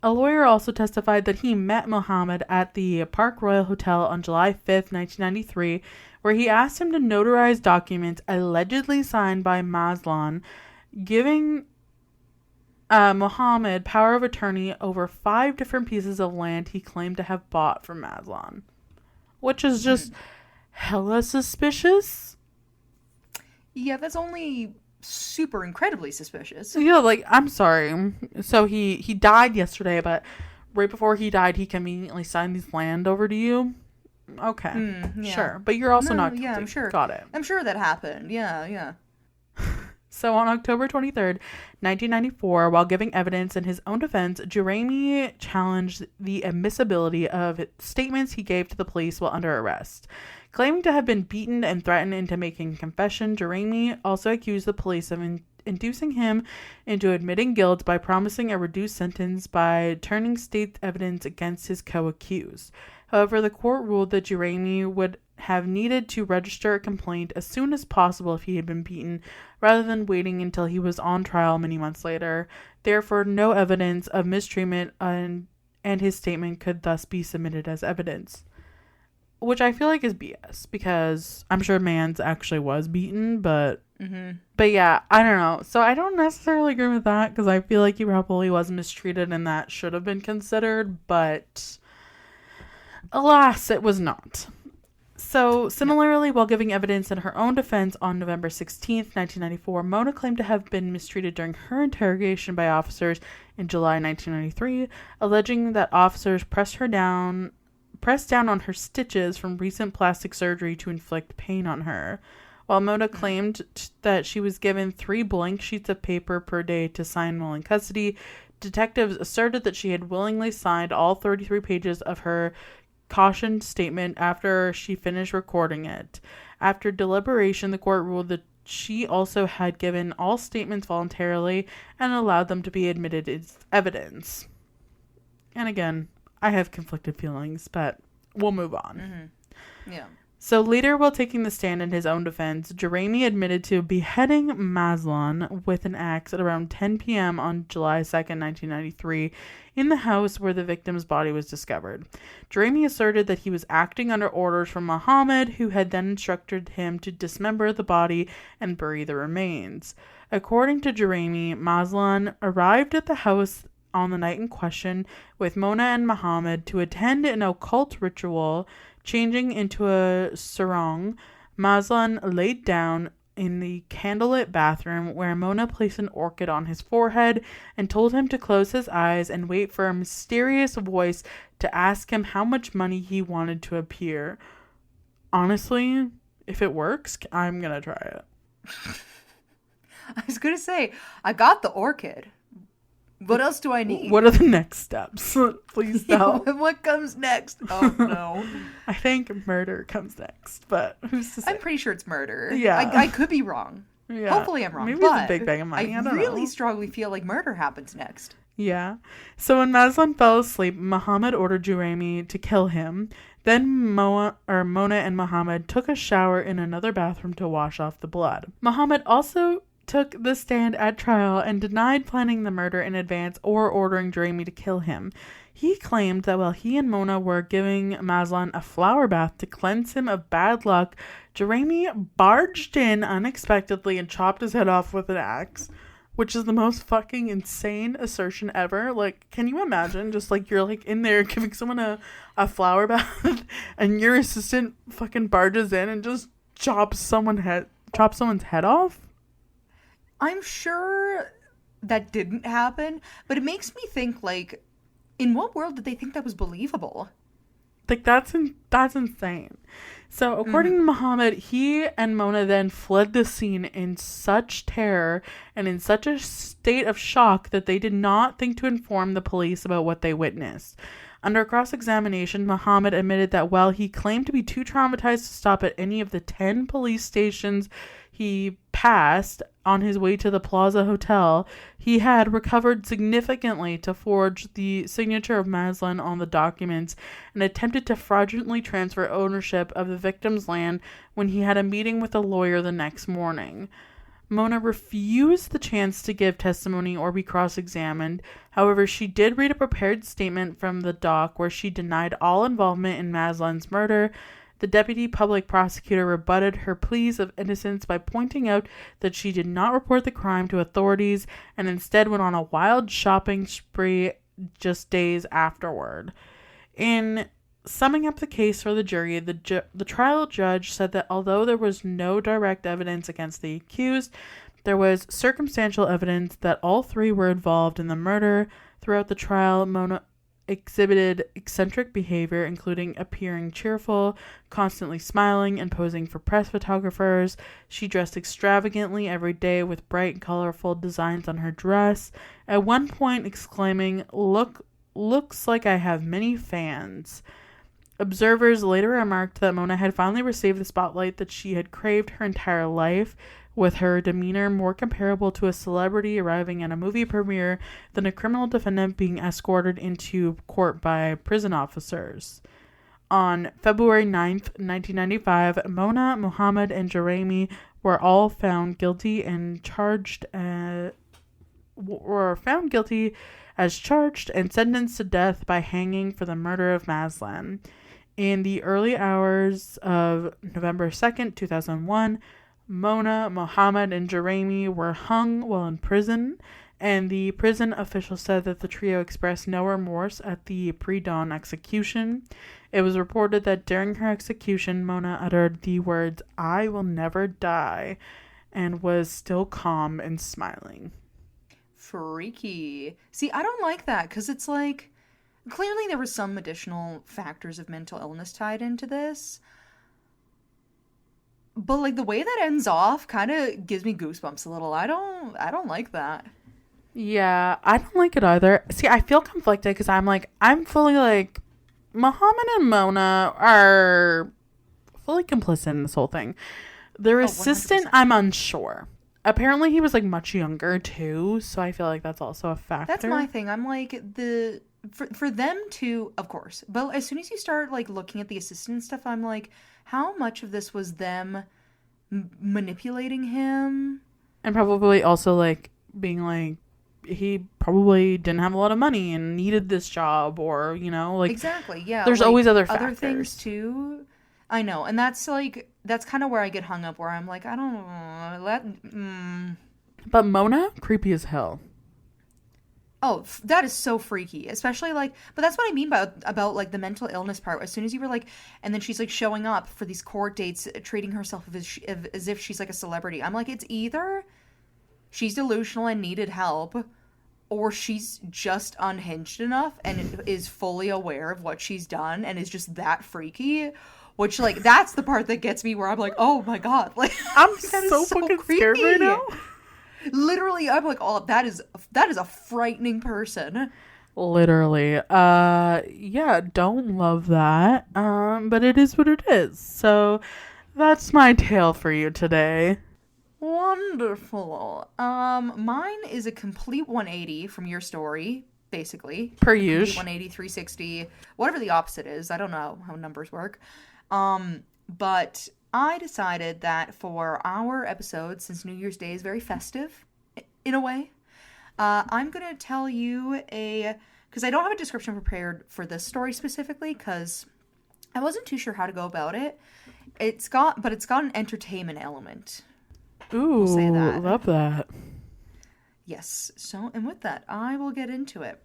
B: A lawyer also testified that he met Mohammed at the Park Royal Hotel on July 5th, 1993, where he asked him to notarize documents allegedly signed by Maslin, giving Mohammed power of attorney over 5 different pieces of land he claimed to have bought from Maslin. Which is just hella suspicious.
A: Yeah, that's only super incredibly suspicious.
B: Yeah, like, I'm sorry. So he died yesterday, but right before he died, he conveniently signed these land over to you. Okay,
A: yeah.
B: Sure. But you're also not guilty.
A: Yeah, I'm sure.
B: Got it.
A: I'm sure that happened. Yeah.
B: So on October 23rd, 1994, while giving evidence in his own defense, Jeremy challenged the admissibility of statements he gave to the police while under arrest. Claiming to have been beaten and threatened into making confession, Jeremy also accused the police of inducing him into admitting guilt by promising a reduced sentence by turning state evidence against his co-accused. However, the court ruled that Jeremy would have needed to register a complaint as soon as possible if he had been beaten, rather than waiting until he was on trial many months later. Therefore, no evidence of mistreatment and his statement could thus be submitted as evidence. Which I feel like is BS, because I'm sure Mans actually was beaten, but yeah, I don't know. So I don't necessarily agree with that, because I feel like he probably was mistreated and that should have been considered, but alas, it was not. So, similarly, while giving evidence in her own defense on November 16th, 1994, Mona claimed to have been mistreated during her interrogation by officers in July 1993, alleging that officers pressed down on her stitches from recent plastic surgery to inflict pain on her. While Mona claimed that she was given 3 blank sheets of paper per day to sign while in custody, detectives asserted that she had willingly signed all 33 pages of her cautioned statement after she finished recording it. After deliberation, the court ruled that she also had given all statements voluntarily and allowed them to be admitted as evidence. And again, I have conflicted feelings, but we'll move on.
A: Mm-hmm. Yeah.
B: So later, while taking the stand in his own defense, Jeremy admitted to beheading Maslon with an axe at around 10 p.m. on July 2nd, 1993, in the house where the victim's body was discovered. Jeremy asserted that he was acting under orders from Muhammad, who had then instructed him to dismember the body and bury the remains. According to Jeremy, Maslon arrived at the house on the night in question with Mona and Muhammad to attend an occult ritual. Changing into a sarong, Maslon laid down in the candlelit bathroom where Mona placed an orchid on his forehead and told him to close his eyes and wait for a mysterious voice to ask him how much money he wanted to appear. Honestly, if it works, I'm gonna try it.
A: I was gonna say, I got the orchid. What else do I need?
B: What are the next steps? Please tell.
A: What comes next? Oh, no.
B: I think murder comes next, but who's to say?
A: I'm pretty sure it's murder.
B: Yeah.
A: I could be wrong.
B: Yeah.
A: Hopefully I'm wrong.
B: Maybe
A: but
B: it's a big bang of money. I don't
A: really
B: know.
A: strongly feel like murder happens next.
B: Yeah. So when Maslon fell asleep, Muhammad ordered Jeremy to kill him. Then Mona and Muhammad took a shower in another bathroom to wash off the blood. Muhammad also took the stand at trial and denied planning the murder in advance or ordering Jeremy to kill him. He claimed that while he and Mona were giving Maslon a flower bath to cleanse him of bad luck, Jeremy barged in unexpectedly and chopped his head off with an axe, which is the most fucking insane assertion ever. Like, can you imagine just like you're like in there giving someone a flower bath and your assistant fucking barges in and just chops someone's head off?
A: I'm sure that didn't happen, but it makes me think, like, in what world did they think that was believable?
B: Like, that's insane. So, according to Muhammad, he and Mona then fled the scene in such terror and in such a state of shock that they did not think to inform the police about what they witnessed. Under cross-examination, Muhammad admitted that while he claimed to be too traumatized to stop at any of the 10 police stations he passed on his way to the Plaza Hotel, he had recovered significantly to forge the signature of Maslon on the documents and attempted to fraudulently transfer ownership of the victim's land when he had a meeting with a lawyer the next morning. Mona refused the chance to give testimony or be cross-examined. However, she did read a prepared statement from the dock where she denied all involvement in Maslon's murder. The deputy public prosecutor rebutted her pleas of innocence by pointing out that she did not report the crime to authorities and instead went on a wild shopping spree just days afterward. In summing up the case for the jury, the trial judge said that although there was no direct evidence against the accused, there was circumstantial evidence that all three were involved in the murder. Throughout the trial, Mona exhibited eccentric behavior, including appearing cheerful, constantly smiling, and posing for press photographers. She dressed extravagantly every day with bright and colorful designs on her dress, at one point exclaiming, looks like I have many fans." Observers later remarked that Mona had finally received the spotlight that she had craved her entire life, with her demeanor more comparable to a celebrity arriving at a movie premiere than a criminal defendant being escorted into court by prison officers. On February 9th, 1995, Mona, Muhammad, and Jeremy were all found guilty as charged and sentenced to death by hanging for the murder of Maslon. In the early hours of November 2nd, 2001, Mona, Muhammad, and Jeremy were hung while in prison, and the prison official said that the trio expressed no remorse at the pre-dawn execution. It was reported that during her execution, Mona uttered the words, "I will never die," and was still calm and smiling.
A: Freaky. See, I don't like that, because it's like, clearly there were some additional factors of mental illness tied into this. But like the way that ends off kind of gives me goosebumps a little. I don't like that.
B: Yeah, I don't like it either. See, I feel conflicted because I'm fully like, Muhammad and Mona are fully complicit in this whole thing. Their
A: Oh,
B: assistant,
A: 100%.
B: I'm unsure. Apparently he was like much younger too, so I feel like that's also a factor.
A: That's my thing. I'm like for them to, of course, but as soon as you start like looking at the assistant stuff, I'm like, how much of this was them manipulating him?
B: And probably also like being like, he probably didn't have a lot of money and needed this job, or like
A: Exactly. Yeah.
B: there's
A: like,
B: always other
A: other
B: factors.
A: things too. I know, and that's kind of where I get hung up. Where I'm like, I don't know.
B: But Mona, creepy as hell.
A: Oh, that is so freaky. Especially like, but that's what I mean by about like the mental illness part. As soon as you were like, and then she's like showing up for these court dates, treating herself as if she's like a celebrity. I'm like, it's either she's delusional and needed help, or she's just unhinged enough and is fully aware of what she's done and is just that freaky. Which, like, that's the part that gets me, where I'm like, oh my god, like,
B: I'm
A: that is
B: so fucking scared right now.
A: Literally, I'm like, oh, that is a frightening person.
B: Literally. Yeah, don't love that. But it is what it is. So that's my tale for you today.
A: Wonderful. Mine is a complete 180 from your story, basically.
B: Per
A: Complete
B: usual.
A: 180, 360, whatever the opposite is. I don't know how numbers work. But I decided that for our episode, since New Year's Day is very festive, in a way, I'm going to tell you because I don't have a description prepared for this story specifically, because I wasn't too sure how to go about it. It's got an entertainment element.
B: Ooh,
A: say that.
B: love that.
A: Yes. So, and with that, I will get into it.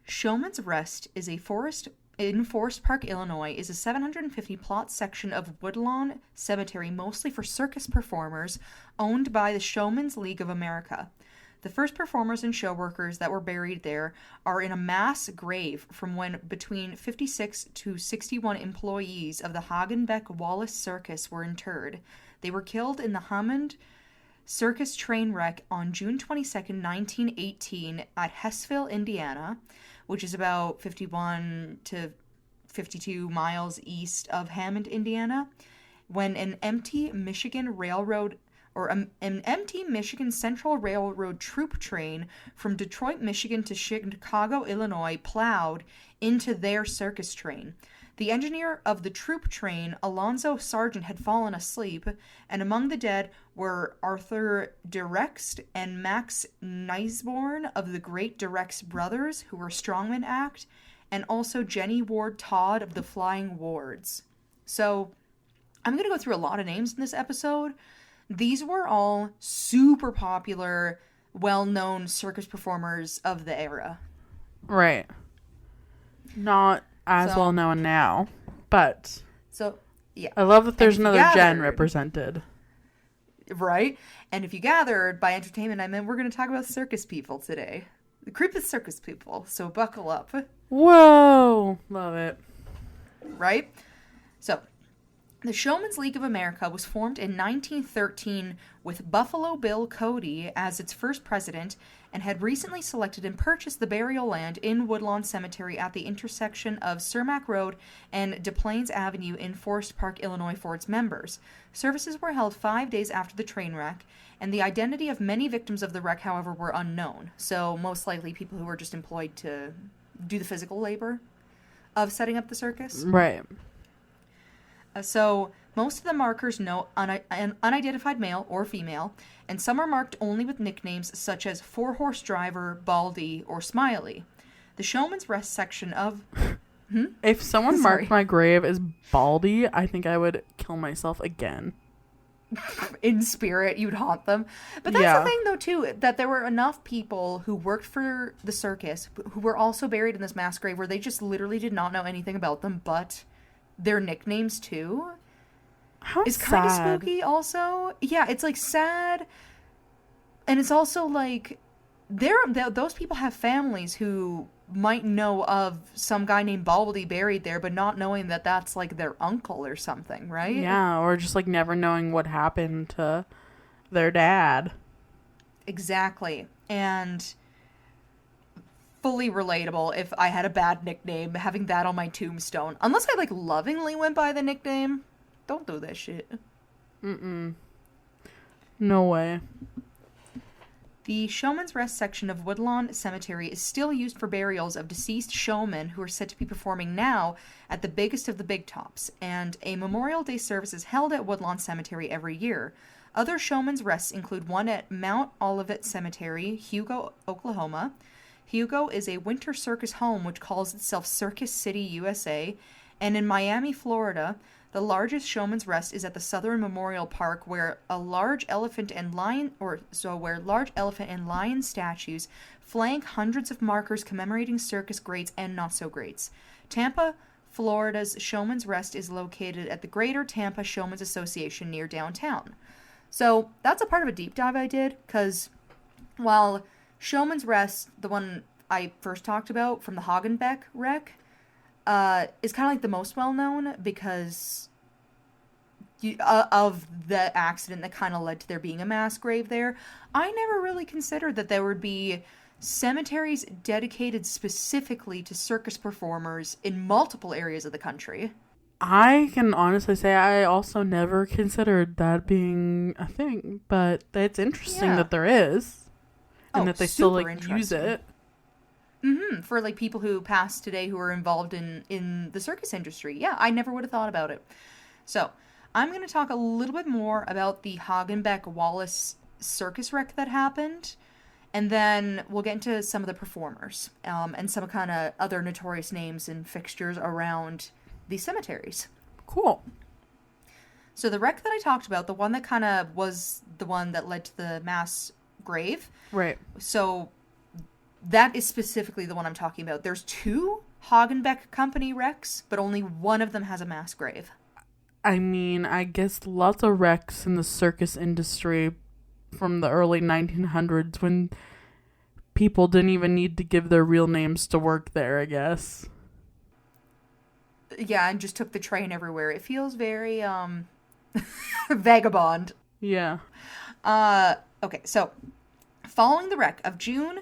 A: Showman's Rest is in Forest Park, Illinois, is a 750 plot section of Woodlawn Cemetery, mostly for circus performers, owned by the Showman's League of America. The first performers and show workers that were buried there are in a mass grave from when between 56 to 61 employees of the Hagenbeck Wallace Circus were interred. They were killed in the Hammond circus train wreck on June 22nd, 1918 at Hessville, Indiana, which is about 51 to 52 miles east of Hammond, Indiana, when an empty Michigan Central Railroad troop train from Detroit, Michigan to Chicago, Illinois, plowed into their circus train. The engineer of the troop train, Alonzo Sargent, had fallen asleep, and among the dead were Arthur Direx and Max Nisborn of the Great Direx Brothers, who were strongman act, and also Jenny Ward Todd of the Flying Wards. So, I'm going to go through a lot of names in this episode. These were all super popular, well-known circus performers of the era.
B: Right. Not as well known now, but
A: so yeah,
B: I love that there's another
A: gathered,
B: Jenn represented.
A: Right? And if you gathered by entertainment, I meant we're going to talk about circus people today. The creepiest circus people, so buckle up.
B: Whoa! Love it.
A: Right? So, the Showman's League of America was formed in 1913 with Buffalo Bill Cody as its first president, and had recently selected and purchased the burial land in Woodlawn Cemetery at the intersection of Cermak Road and Des Plaines Avenue in Forest Park, Illinois, for its members. Services were held 5 days after the train wreck, and the identity of many victims of the wreck, however, were unknown. So most likely people who were just employed to do the physical labor of setting up the circus.
B: Right.
A: So most of the markers note an unidentified male or female, and some are marked only with nicknames such as Four-Horse Driver, Baldy, or Smiley. The Showman's Rest section of...
B: If someone marked my grave as Baldy, I think I would kill myself again.
A: In spirit, you'd haunt them. But that's the thing, though, too, that there were enough people who worked for the circus who were also buried in this mass grave where they just literally did not know anything about them but their nicknames, too.
B: How
A: It's
B: sad.
A: kind of spooky, also. Yeah, it's, like, sad. And it's also, like, those people have families who might know of some guy named Baldy buried there, but not knowing that that's, like, their uncle or something, right?
B: Yeah, or just, like, never knowing what happened to their dad.
A: Exactly. And fully relatable if I had a bad nickname, having that on my tombstone. Unless I, like, lovingly went by the nickname. Don't do that shit.
B: Mm-mm. No way.
A: The Showman's Rest section of Woodlawn Cemetery is still used for burials of deceased showmen who are said to be performing now at the biggest of the big tops, and a Memorial Day service is held at Woodlawn Cemetery every year. Other Showman's Rests include one at Mount Olivet Cemetery, Hugo, Oklahoma. Hugo is a winter circus home which calls itself Circus City, USA, and in Miami, Florida, the largest Showman's Rest is at the Southern Memorial Park, where large elephant and lion statues flank hundreds of markers commemorating circus greats and not so greats. Tampa, Florida's Showman's Rest is located at the Greater Tampa Showman's Association near downtown. So that's a part of a deep dive I did, because while Showman's Rest, the one I first talked about from the Hagenbeck wreck, is kind of like the most well-known because of the accident that kind of led to there being a mass grave there. I never really considered that there would be cemeteries dedicated specifically to circus performers in multiple areas of the country.
B: I can honestly say I also never considered that being a thing, but it's interesting that there is, and that they still, like, use it.
A: For, like, people who passed today who are involved in the circus industry. Yeah, I never would have thought about it. So, I'm going to talk a little bit more about the Hagenbeck-Wallace circus wreck that happened, and then we'll get into some of the performers, and some kind of other notorious names and fixtures around these cemeteries.
B: Cool.
A: So the wreck that I talked about, the one that kind of was the one that led to the mass grave.
B: Right.
A: So that is specifically the one I'm talking about. There's 2 Hagenbeck Company wrecks, but only one of them has a mass grave.
B: I mean, I guess lots of wrecks in the circus industry from the early 1900s when people didn't even need to give their real names to work there, I guess.
A: Yeah, and just took the train everywhere. It feels very, vagabond.
B: Yeah.
A: Okay, so, following the wreck of June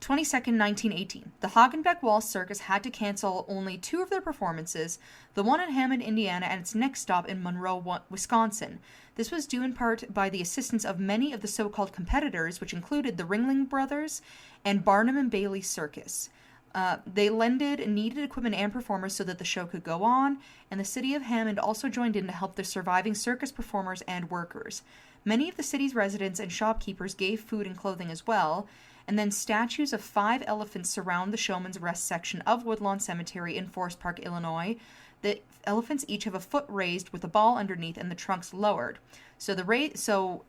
A: 22nd, 1918, the Hagenbeck-Wallace Circus had to cancel only 2 of their performances, the one in Hammond, Indiana, and its next stop in Monroe, Wisconsin. This was due in part by the assistance of many of the so-called competitors, which included the Ringling Brothers and Barnum and Bailey Circus. They lended needed equipment and performers so that the show could go on, and the city of Hammond also joined in to help the surviving circus performers and workers. Many of the city's residents and shopkeepers gave food and clothing as well, and then statues of 5 elephants surround the Showman's Rest section of Woodlawn Cemetery in Forest Park, Illinois. The elephants each have a foot raised with a ball underneath and the trunks lowered. So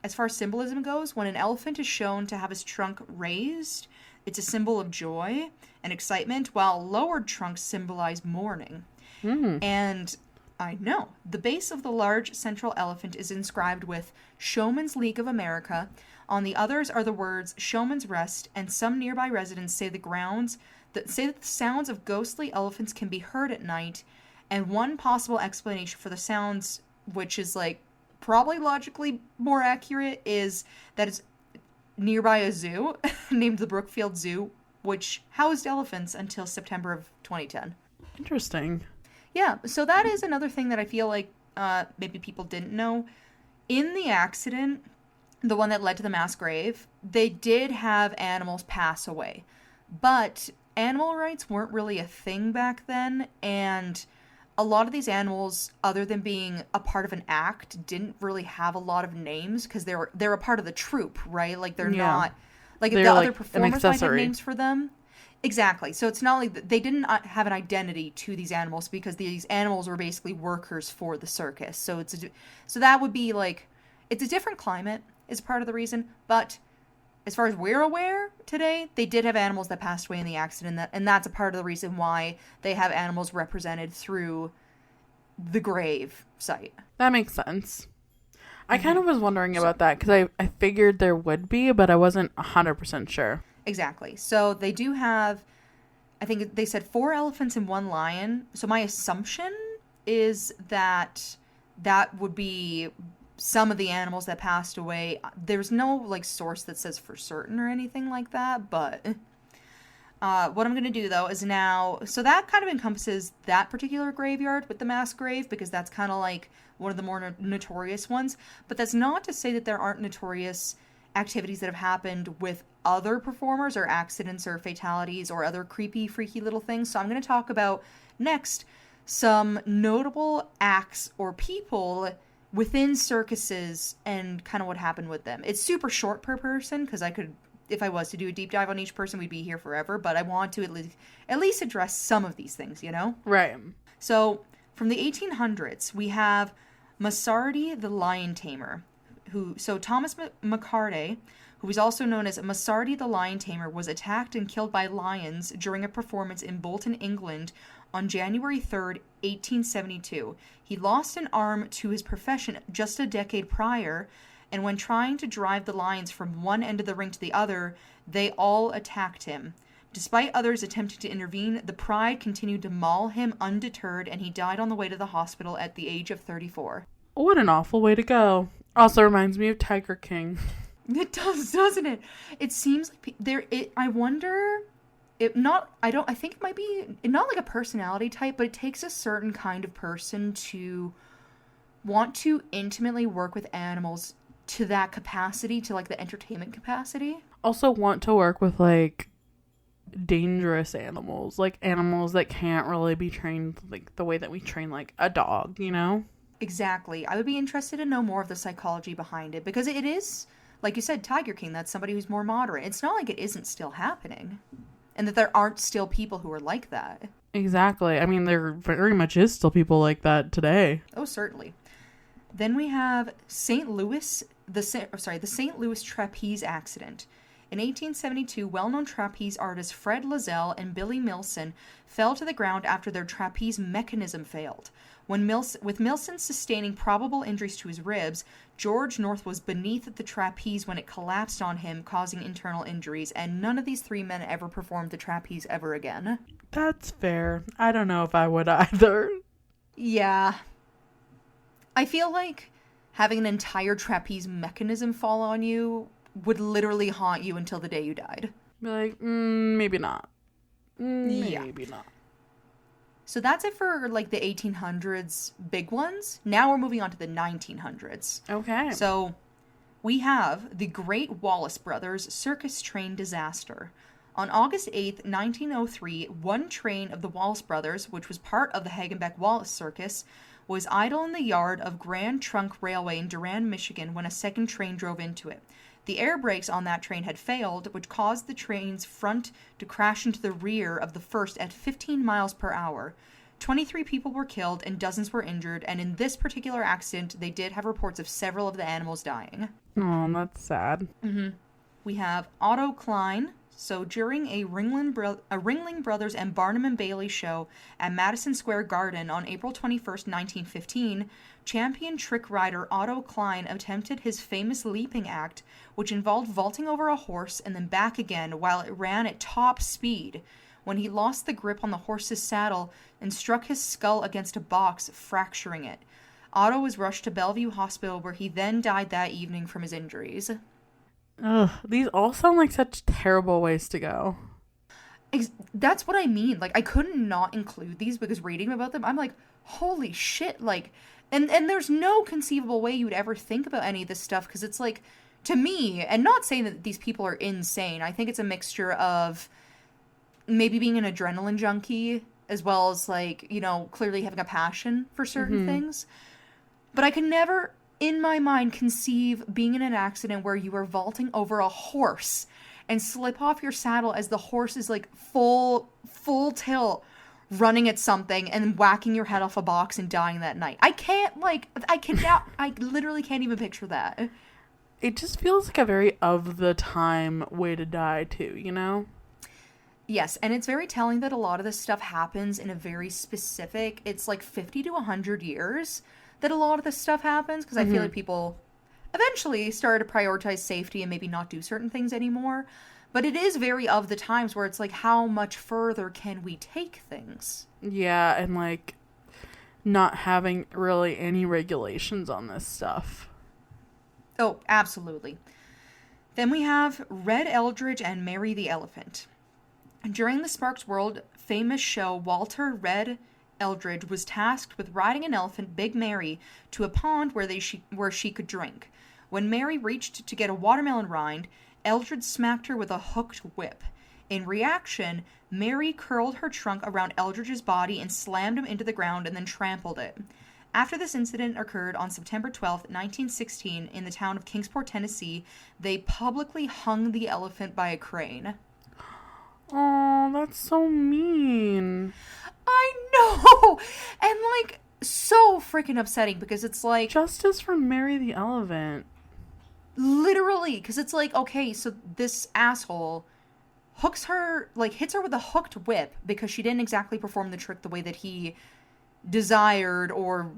A: as far as symbolism goes, when an elephant is shown to have his trunk raised, it's a symbol of joy and excitement, while lowered trunks symbolize mourning. And I know, the base of the large central elephant is inscribed with Showman's League of America. On the others are the words Showman's Rest, and some nearby residents say that the sounds of ghostly elephants can be heard at night, and one possible explanation for the sounds, which is, like, probably logically more accurate, is that it's nearby a zoo named the Brookfield Zoo, which housed elephants until September of 2010.
B: Interesting.
A: Yeah, so that is another thing that I feel like maybe people didn't know. In the accident, the one that led to the mass grave, they did have animals pass away. But animal rights weren't really a thing back then, and a lot of these animals, other than being a part of an act, didn't really have a lot of names because they're a part of the troupe, right? Like they're not like
B: they're
A: the
B: like
A: other performers might have names for them. Exactly. So it's not like they didn't have an identity to these animals because these animals were basically workers for the circus. So so that would be like, it's a different climate is part of the reason, but as far as we're aware today, they did have animals that passed away in the accident, and that's a part of the reason why they have animals represented through the grave site.
B: That makes sense. I kind of was wondering about that because I figured there would be, but I wasn't 100% sure.
A: Exactly. So they do have, I think they said 4 elephants and 1 lion. So my assumption is that that would be some of the animals that passed away. There's no like source that says for certain or anything like that, but What I'm going to do, though, is now... So that kind of encompasses that particular graveyard with the mass grave, because that's kind of like one of the more notorious ones. But that's not to say that there aren't notorious activities that have happened with other performers or accidents or fatalities or other creepy, freaky little things. So I'm going to talk about next some notable acts or people within circuses and kind of what happened with them. It's super short per person because I could, if I was to do a deep dive on each person, we'd be here forever. But I want to at least address some of these things, you know?
B: Right.
A: So from the 1800s, we have Masardi the Lion Tamer. Thomas McCarty, who was also known as Masardi the Lion Tamer, was attacked and killed by lions during a performance in Bolton, England on January 3rd, 1872. He lost an arm to his profession just a decade prior, and when trying to drive the lions from one end of the ring to the other, they all attacked him. Despite others attempting to intervene, the pride continued to maul him undeterred, and he died on the way to the hospital at the age of 34.
B: What an awful way to go. Also reminds me of Tiger King.
A: It does, doesn't it? It seems like I wonder, I think it might be not like a personality type, but it takes a certain kind of person to want to intimately work with animals to that capacity, to like the entertainment capacity.
B: Also want to work with like dangerous animals, like animals that can't really be trained like the way that we train like a dog, you know?
A: Exactly. I would be interested to know more of the psychology behind it, because it is, like you said, Tiger King, that's somebody who's more moderate. It's not like it isn't still happening, and that there aren't still people who are like that.
B: Exactly. I mean, there very much is still people like that today.
A: Oh, certainly. Then we have the St. Louis trapeze accident. In 1872, well-known trapeze artists Fred Lazelle and Billy Milson fell to the ground after their trapeze mechanism failed. With Milson sustaining probable injuries to his ribs, George North was beneath the trapeze when it collapsed on him, causing internal injuries, and none of these three men ever performed the trapeze ever again.
B: That's fair. I don't know if I would either.
A: Yeah. I feel like having an entire trapeze mechanism fall on you would literally haunt you until the day you died.
B: Be like, maybe not. Maybe not.
A: So that's it for like the 1800s big ones. Now we're moving on to the 1900s.
B: Okay.
A: So we have the Great Wallace Brothers circus train disaster. On August 8th, 1903, one train of the Wallace Brothers, which was part of the Hagenbeck Wallace Circus, was idle in the yard of Grand Trunk Railway in Durand, Michigan, when a second train drove into it. The air brakes on that train had failed, which caused the train's front to crash into the rear of the first at 15 miles per hour. 23 people were killed and dozens were injured, and in this particular accident, they did have reports of several of the animals dying.
B: Oh, that's sad.
A: Mm-hmm. We have Otto Klein. So during a Ringling Brothers and Barnum and Bailey show at Madison Square Garden on April 21st, 1915, champion trick rider Otto Klein attempted his famous leaping act, which involved vaulting over a horse and then back again while it ran at top speed. When he lost the grip on the horse's saddle and struck his skull against a box, fracturing it. Otto was rushed to Bellevue Hospital, where he then died that evening from his injuries.
B: Ugh, these all sound like such terrible ways to go.
A: That's what I mean. Like, I couldn't not include these because reading about them, I'm like, holy shit. Like, and there's no conceivable way you would ever think about any of this stuff, because it's like, to me, and not saying that these people are insane, I think it's a mixture of maybe being an adrenaline junkie as well as, like, you know, clearly having a passion for certain things. But I can never, in my mind, conceive being in an accident where you are vaulting over a horse and slip off your saddle as the horse is like full tilt running at something and whacking your head off a box and dying that night. I literally can't even picture that.
B: It just feels like a very of the time way to die too, you know?
A: Yes, and it's very telling that a lot of this stuff happens in a very specific, it's like 50 to 100 years that a lot of this stuff happens, because I feel like people eventually started to prioritize safety and maybe not do certain things anymore. But it is very of the times where it's like, how much further can we take things?
B: Yeah, and like not having really any regulations on this stuff.
A: Oh, absolutely. Then we have Red Eldridge and Mary the Elephant. During the Sparks World famous show, Walter Red Eldridge was tasked with riding an elephant, Big Mary, to a pond where she could drink. When Mary reached to get a watermelon rind, Eldridge smacked her with a hooked whip. In reaction, Mary curled her trunk around Eldridge's body and slammed him into the ground and then trampled it. After this incident occurred on September 12, 1916, in the town of Kingsport, Tennessee, they publicly hung the elephant by a crane.
B: Oh, that's so mean.
A: I know! And, like, so freaking upsetting because it's like...
B: Justice for Mary the elephant.
A: Literally, because it's like, okay, so this asshole hooks her, like, hits her with a hooked whip because she didn't exactly perform the trick the way that he desired or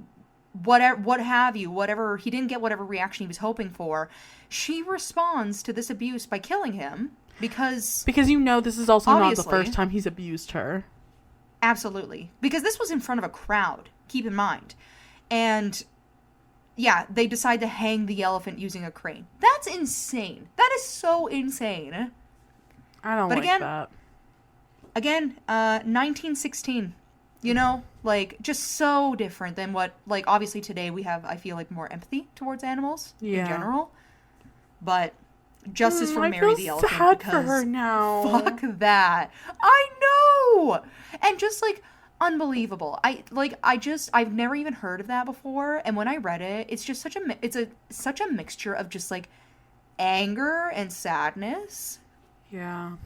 A: whatever, whatever, he didn't get whatever reaction he was hoping for. She responds to this abuse by killing him because
B: you know this is also not the
A: obviously.
B: first time he's abused her.
A: Absolutely. Because this was in front of a crowd, keep in mind. And yeah, they decide to hang the elephant using a crane. That's insane. That is so insane.
B: I don't like that.
A: Again, 1916. You know, like, just so different than what, like, obviously today we have, I feel like, more empathy towards animals in general. But justice for Mary the elephant.
B: I feel sad for her now.
A: Fuck that. I know! And just, like, unbelievable. I've never even heard of that before. And when I read it, it's just such a mixture of just, like, anger and sadness.
B: Yeah.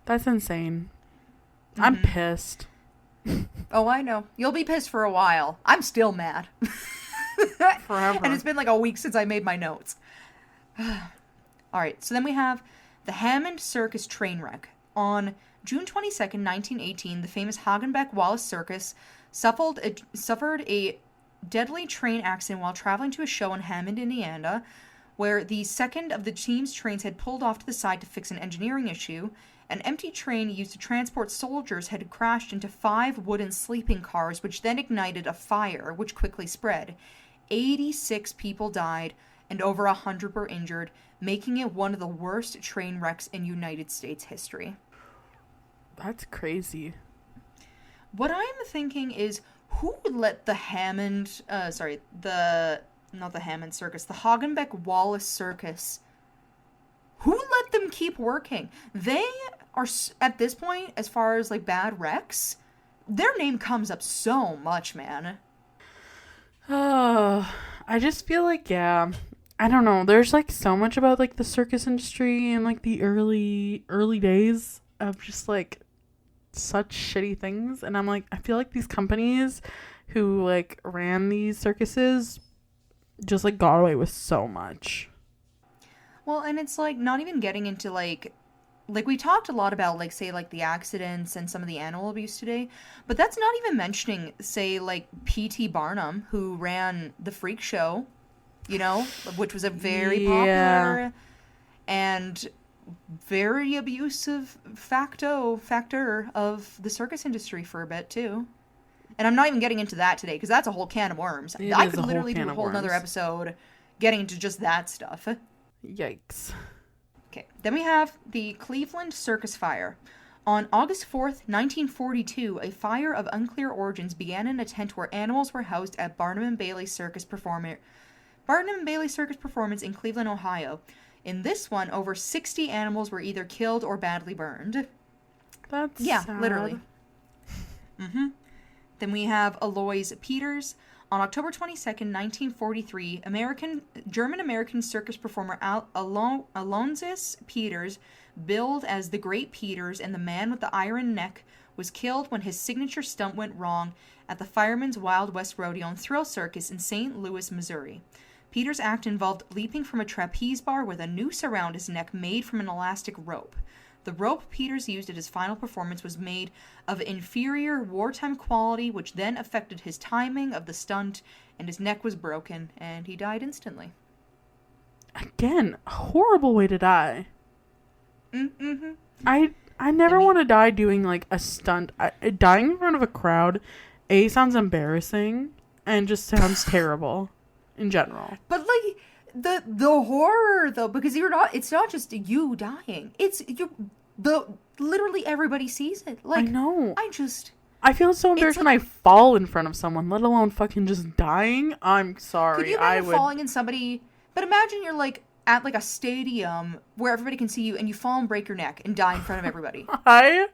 B: That's insane. Mm-hmm. I'm pissed.
A: Oh, I know. You'll be pissed for a while. I'm still mad.
B: Forever.
A: And it's been like a week since I made my notes. Alright, so then we have the Hammond Circus train wreck. On June 22nd, 1918, the famous Hagenbeck-Wallace Circus suffered a deadly train accident while traveling to a show in Hammond, Indiana, where the second of the team's trains had pulled off to the side to fix an engineering issue. An empty train used to transport soldiers had crashed into 5 wooden sleeping cars, which then ignited a fire, which quickly spread. 86 people died, and over 100 were injured, making it one of the worst train wrecks in United States history.
B: That's crazy.
A: What I'm thinking is, who would let the Hagenbeck-Wallace Circus, who let them keep working? They are, at this point, as far as, like, bad wrecks, their name comes up so much, man.
B: I just feel like, yeah, I don't know. There's, like, so much about, like, the circus industry and, like, the early days of just, like, such shitty things. And I'm like, I feel like these companies who, like, ran these circuses just, like, got away with so much.
A: Well, and it's, like, not even getting into, like, we talked a lot about, like, say, like, the accidents and some of the animal abuse today, but that's not even mentioning, say, like, P.T. Barnum, who ran the Freak Show, you know, which was a very popular and very abusive factor of the circus industry for a bit, too. And I'm not even getting into that today, because that's a whole can of worms. I could literally do a whole nother episode getting into just that stuff.
B: Yikes.
A: Okay, then we have the Cleveland Circus Fire. On August 4th, 1942, a fire of unclear origins began in a tent where animals were housed at Barnum and Bailey Circus Performance in Cleveland, Ohio. In this one, over 60 animals were either killed or badly burned.
B: That's sad.
A: Literally. Mm-hmm. Then we have Alois Peters. On October 22nd, 1943, German-American circus performer Alonsis Peters, billed as the Great Peters and the Man with the Iron Neck, was killed when his signature stunt went wrong at the Fireman's Wild West Rodeo and Thrill Circus in St. Louis, Missouri. Peters' act involved leaping from a trapeze bar with a noose around his neck made from an elastic rope. The rope Peters used at his final performance was made of inferior wartime quality, which then affected his timing of the stunt, and his neck was broken, and he died instantly.
B: Again, a horrible way to die.
A: Mm-hmm.
B: I never want to die doing, like, a stunt. Dying in front of a crowd, sounds embarrassing, and just sounds terrible in general.
A: But, like, the horror, though, because it's not just you dying. It's The literally everybody sees it.
B: I
A: Like,
B: know.
A: I just
B: I feel so
A: it's
B: embarrassed when
A: like,
B: I fall in front of someone, let alone fucking just dying. I'm
A: could
B: sorry.
A: you
B: I
A: imagine
B: would.
A: falling in somebody? But imagine you're like at like a stadium where everybody can see you, and you fall and break your neck and die in front of everybody.
B: I.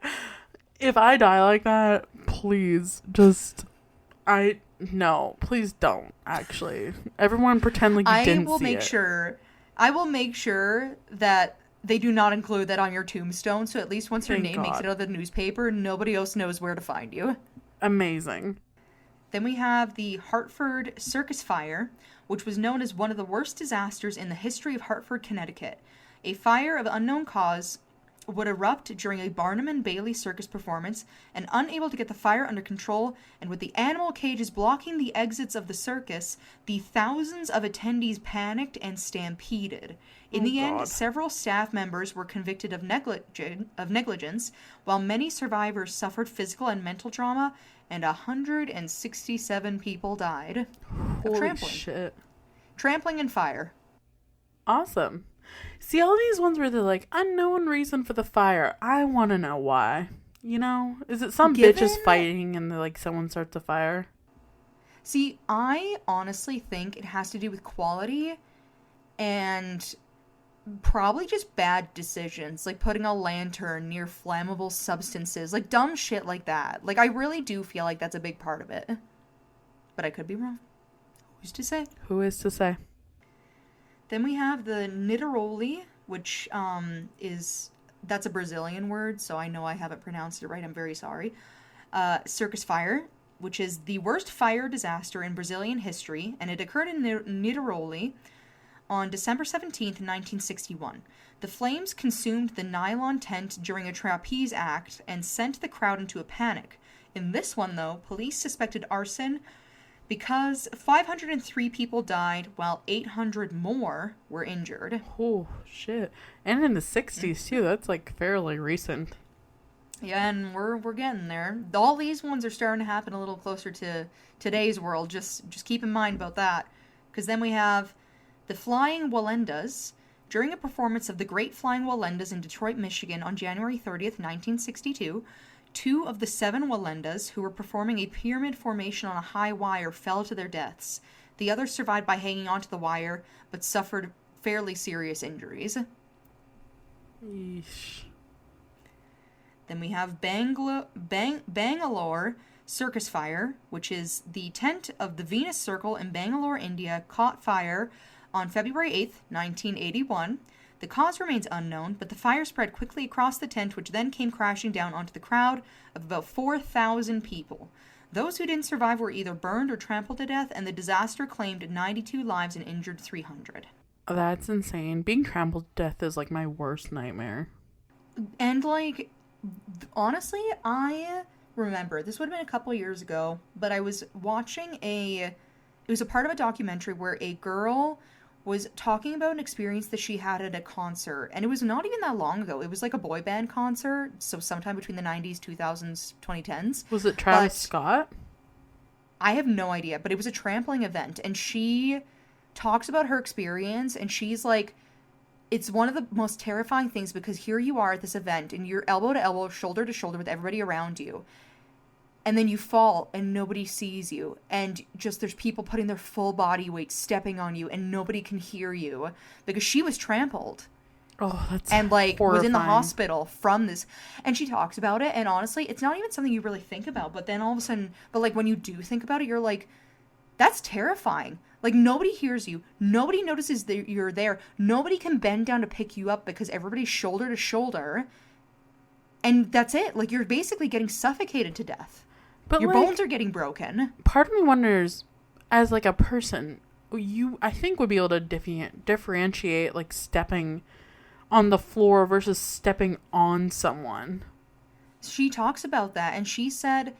B: If I die like that, please just. I. No, please don't, actually. Everyone pretend like you
A: I
B: didn't
A: will
B: see
A: make
B: it.
A: sure. I will make sure that they do not include that on your tombstone. So at least once your
B: Thank
A: name makes it
B: God.
A: out of the newspaper, nobody else knows where to find you.
B: Amazing.
A: Then we have the Hartford Circus Fire, which was known as one of the worst disasters in the history of Hartford, Connecticut. A fire of unknown cause would erupt during a Barnum and Bailey circus performance, and unable to get the fire under control, and with the animal cages blocking the exits of the circus, the thousands of attendees panicked and stampeded. In
B: Oh,
A: the end,
B: God.
A: several staff members were convicted of negligence, while many survivors suffered physical and mental trauma, and 167 people died of
B: Holy
A: trampling.
B: shit.
A: Trampling and fire.
B: Awesome. See, all these ones where they're like, unknown reason for the fire. I want to know why. You know? Is it some
A: Given
B: bitches fighting and like someone starts a fire?
A: See, I honestly think it has to do with quality and probably just bad decisions, like putting a lantern near flammable substances, like dumb shit like that. Like, I really do feel like that's a big part of it. But I could be wrong. Who's to say?
B: Who is to say?
A: Then we have the Niteroli, which that's a Brazilian word, so I know I haven't pronounced it right. I'm very sorry. Circus fire, which is the worst fire disaster in Brazilian history, and it occurred in Niteroli on December 17th, 1961. The flames consumed the nylon tent during a trapeze act and sent the crowd into a panic. In this one, though, police suspected arson because 503 people died while 800 more were injured.
B: Oh, shit. And in the 60s, too. That's like fairly recent.
A: Yeah, and we're getting there. All these ones are starting to happen a little closer to today's world. Just keep in mind about that. Because then we have the Flying Wallendas. During a performance of the Great Flying Wallendas in Detroit, Michigan on January 30th, 1962, 2 of the 7 Wallendas who were performing a pyramid formation on a high wire fell to their deaths. The others survived by hanging onto the wire, but suffered fairly serious injuries.
B: Yeesh.
A: Then we have Bangalore Circus Fire, which is the tent of the Venus Circle in Bangalore, India, caught fire on February 8th, 1981. The cause remains unknown, but the fire spread quickly across the tent, which then came crashing down onto the crowd of about 4,000 people. Those who didn't survive were either burned or trampled to death, and the disaster claimed 92 lives and injured 300.
B: That's insane. Being trampled to death is like my worst nightmare.
A: And, like, honestly, I remember, this would have been a couple years ago, but I was watching it was a part of a documentary where a girl was talking about an experience that she had at a concert, and it was not even that long ago. It was like a boy band concert, so sometime between the 90s, 2000s, 2010s.
B: Was it Travis
A: But
B: Scott?
A: I have no idea, but it was a trampling event, and she talks about her experience, and she's like, it's one of the most terrifying things because here you are at this event, and you're elbow to elbow, shoulder to shoulder with everybody around you, and then you fall and nobody sees you, and just there's people putting their full body weight stepping on you, and nobody can hear you because she was trampled
B: Oh, that's
A: and like was in the
B: horrifying.
A: hospital from this. And she talks about it, and honestly, it's not even something you really think about, but then all of a sudden, but like when you do think about it, you're like, that's terrifying. Like, nobody hears you, nobody notices that you're there, nobody can bend down to pick you up because everybody's shoulder to shoulder, and that's it. Like, you're basically getting suffocated to death.
B: But
A: Your
B: like,
A: bones are getting broken.
B: part of me wonders, as like a person, I think would be able to differentiate like stepping on the floor versus stepping on someone.
A: She talks about that, and she said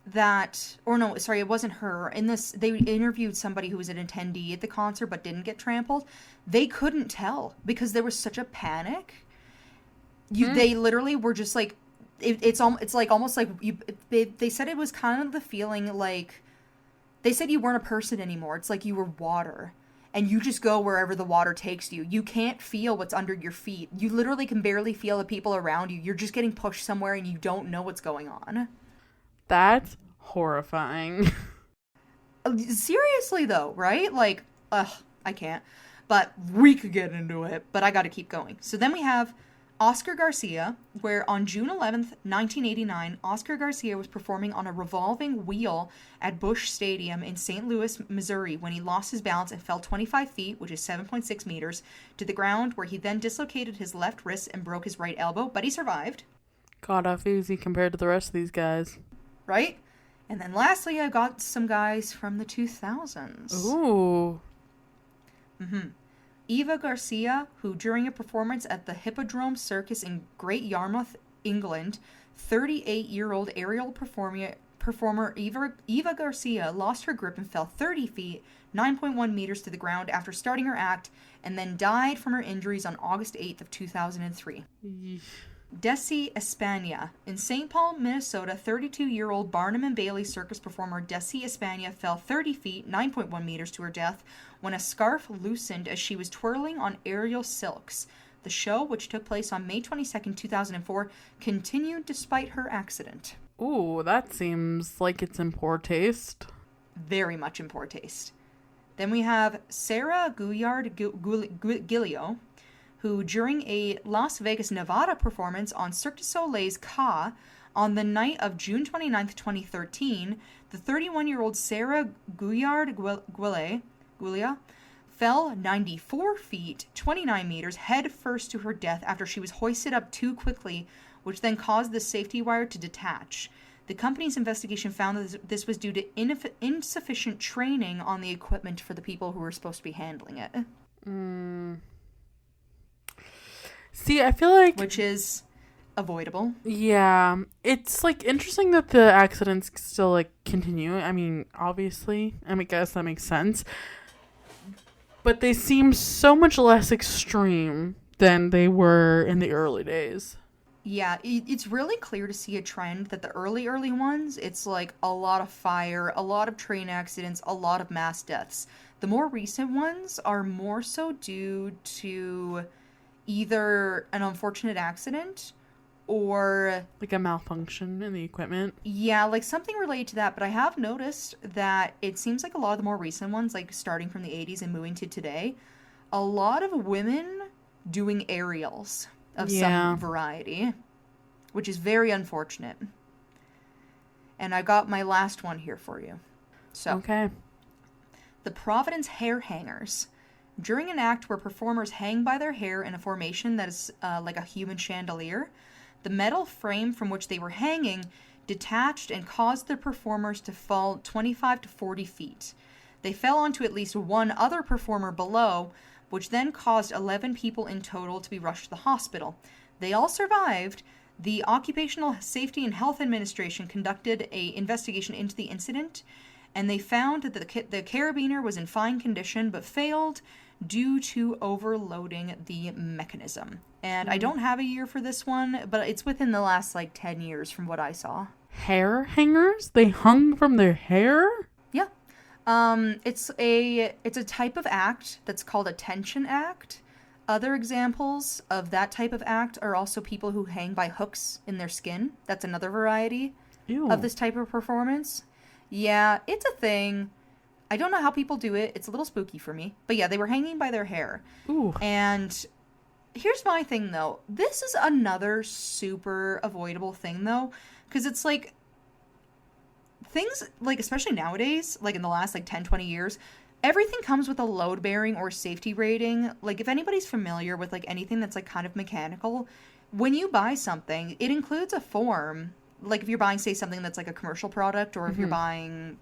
A: that, or no, sorry, it wasn't her. In this, they interviewed somebody who was an attendee at the concert but didn't get trampled. They couldn't tell because there was such a panic. They literally were just like, it's like almost like they said it was kind of the feeling like, they said you weren't a person anymore. It's like you were water. and you just go wherever the water takes you. You can't feel what's under your feet. You literally can barely feel the people around you. You're just getting pushed somewhere and you don't know what's going on.
B: That's horrifying.
A: Seriously though, right? Like, I can't. But we could get into it, but I gotta keep going. So then we have Oscar Garcia, where on June 11th, 1989, Oscar Garcia was performing on a revolving wheel at Busch Stadium in St. Louis, Missouri, when he lost his balance and fell 25 feet, which is 7.6 meters, to the ground, where he then dislocated his left wrist and broke his right elbow, but he survived.
B: God, off easy compared to the rest of these guys.
A: Right? And then lastly, I got some guys from the 2000s.
B: Ooh.
A: Eva Garcia, who during a performance at the Hippodrome Circus in Great Yarmouth, England, 38-year-old aerial performer Eva Garcia lost her grip and fell 30 feet, 9.1 meters to the ground after starting her act, and then died from her injuries on August 8th of 2003.
B: Yeesh.
A: Desi Espana. In St. Paul, Minnesota, 32-year-old Barnum and Bailey circus performer Desi Espana fell 30 feet, 9.1 meters to her death when a scarf loosened as she was twirling on aerial silks. The show, which took place on May 22nd, 2004, continued despite her accident.
B: Ooh, that seems like it's in poor taste.
A: Very much in poor taste. Then we have Sarah Gillio, who during a Las Vegas, Nevada performance on Cirque du Soleil's Ka on the night of June 29th, 2013, the 31-year-old Sarah Guilia fell 94 feet, 29 meters, head first to her death after she was hoisted up too quickly, which then caused the safety wire to detach. The company's investigation found that this was due to insufficient training on the equipment for the people who were supposed to be handling it.
B: See, I feel like...
A: Which is avoidable.
B: Yeah. It's, like, interesting that the accidents still, like, continue. I mean, obviously. I guess that makes sense. But they seem so much less extreme than they were in the early days.
A: Yeah, it's really clear to see a trend that the early ones, it's, like, a lot of fire, a lot of train accidents, a lot of mass deaths. The more recent ones are more so due to either an unfortunate accident or
B: like a malfunction in the equipment.
A: Yeah, like something related to that. But I have noticed that it seems like a lot of the more recent ones, like starting from the 80s and moving to today, a lot of women doing aerials of some variety, which is very unfortunate. And I got my last one here for you. So,
B: okay.
A: The Providence Hair Hangers. During an act where performers hang by their hair in a formation that is like a human chandelier, the metal frame from which they were hanging detached and caused the performers to fall 25 to 40 feet. They fell onto at least one other performer below, which then caused 11 people in total to be rushed to the hospital. They all survived. The Occupational Safety and Health Administration conducted an investigation into the incident, and they found that the carabiner was in fine condition but failed due to overloading the mechanism. And I don't have a year for this one, but it's within the last, 10 years from what I saw.
B: Hair hangers? They hung from their hair?
A: Yeah. It's a type of act that's called a tension act. Other examples of that type of act are also people who hang by hooks in their skin. That's another variety of this type of performance. Yeah, it's a thing. I don't know how people do it. It's a little spooky for me. But yeah, they were hanging by their hair.
B: Ooh.
A: And here's my thing, though. This is another super avoidable thing, though. Because it's like, things, especially nowadays, in the last, 10, 20 years, everything comes with a load-bearing or safety rating. If anybody's familiar with, anything that's, kind of mechanical, when you buy something, it includes a form. If you're buying, say, something that's, a commercial product, or if you're buying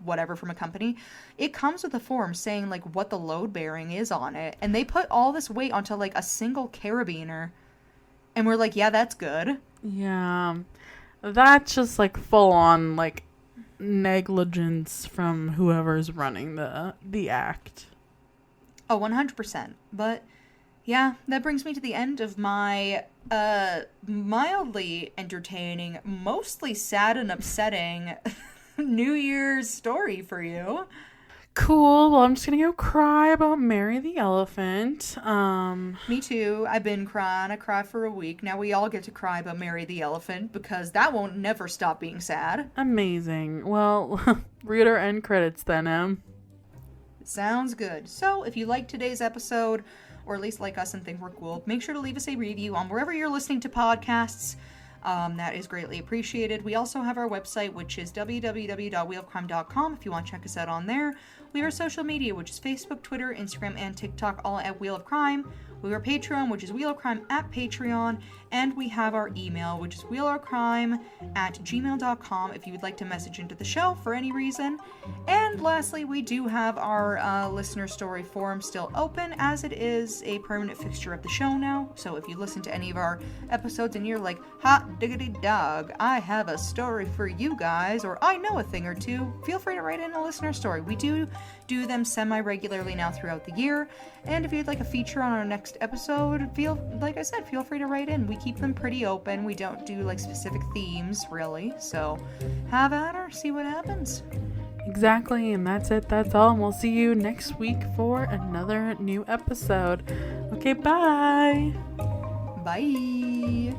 A: whatever from a company, it comes with a form saying, what the load-bearing is on it. And they put all this weight onto, a single carabiner. And we're like, yeah, that's good.
B: Yeah. That's just, full-on, negligence from whoever's running the act.
A: Oh, 100%. But yeah, that brings me to the end of my mildly entertaining, mostly sad and upsetting New Year's story for you.
B: Cool. Well, I'm just gonna go cry about Mary the Elephant.
A: Me too. I've been crying. I cried for a week. Now we all get to cry about Mary the Elephant because that won't never stop being sad.
B: Amazing. Well, read our end credits then, Em.
A: Sounds good. So, if you liked today's episode, or at least like us and think we're cool, make sure to leave us a review on wherever you're listening to podcasts. That is greatly appreciated. We also have our website, which is www.wheelofcrime.com if you want to check us out on there. We have our social media, which is Facebook, Twitter, Instagram, and TikTok, all at Wheel of Crime. We have our Patreon, which is Wheel of Crime at Patreon. And we have our email, which is wheelofcrime@gmail.com if you would like to message into the show for any reason. And lastly, we do have our listener story forum still open, as it is a permanent fixture of the show now. So if you listen to any of our episodes and you're like, hot diggity dog, I have a story for you guys, or I know a thing or two, feel free to write in a listener story. We do them semi-regularly now throughout the year. And if you'd like a feature on our next episode, feel free to write in. We keep them pretty open. We don't do like specific themes really. So have at her, see what happens.
B: Exactly, and that's it. That's all. And we'll see you next week for another new episode. Okay, bye.
A: Bye.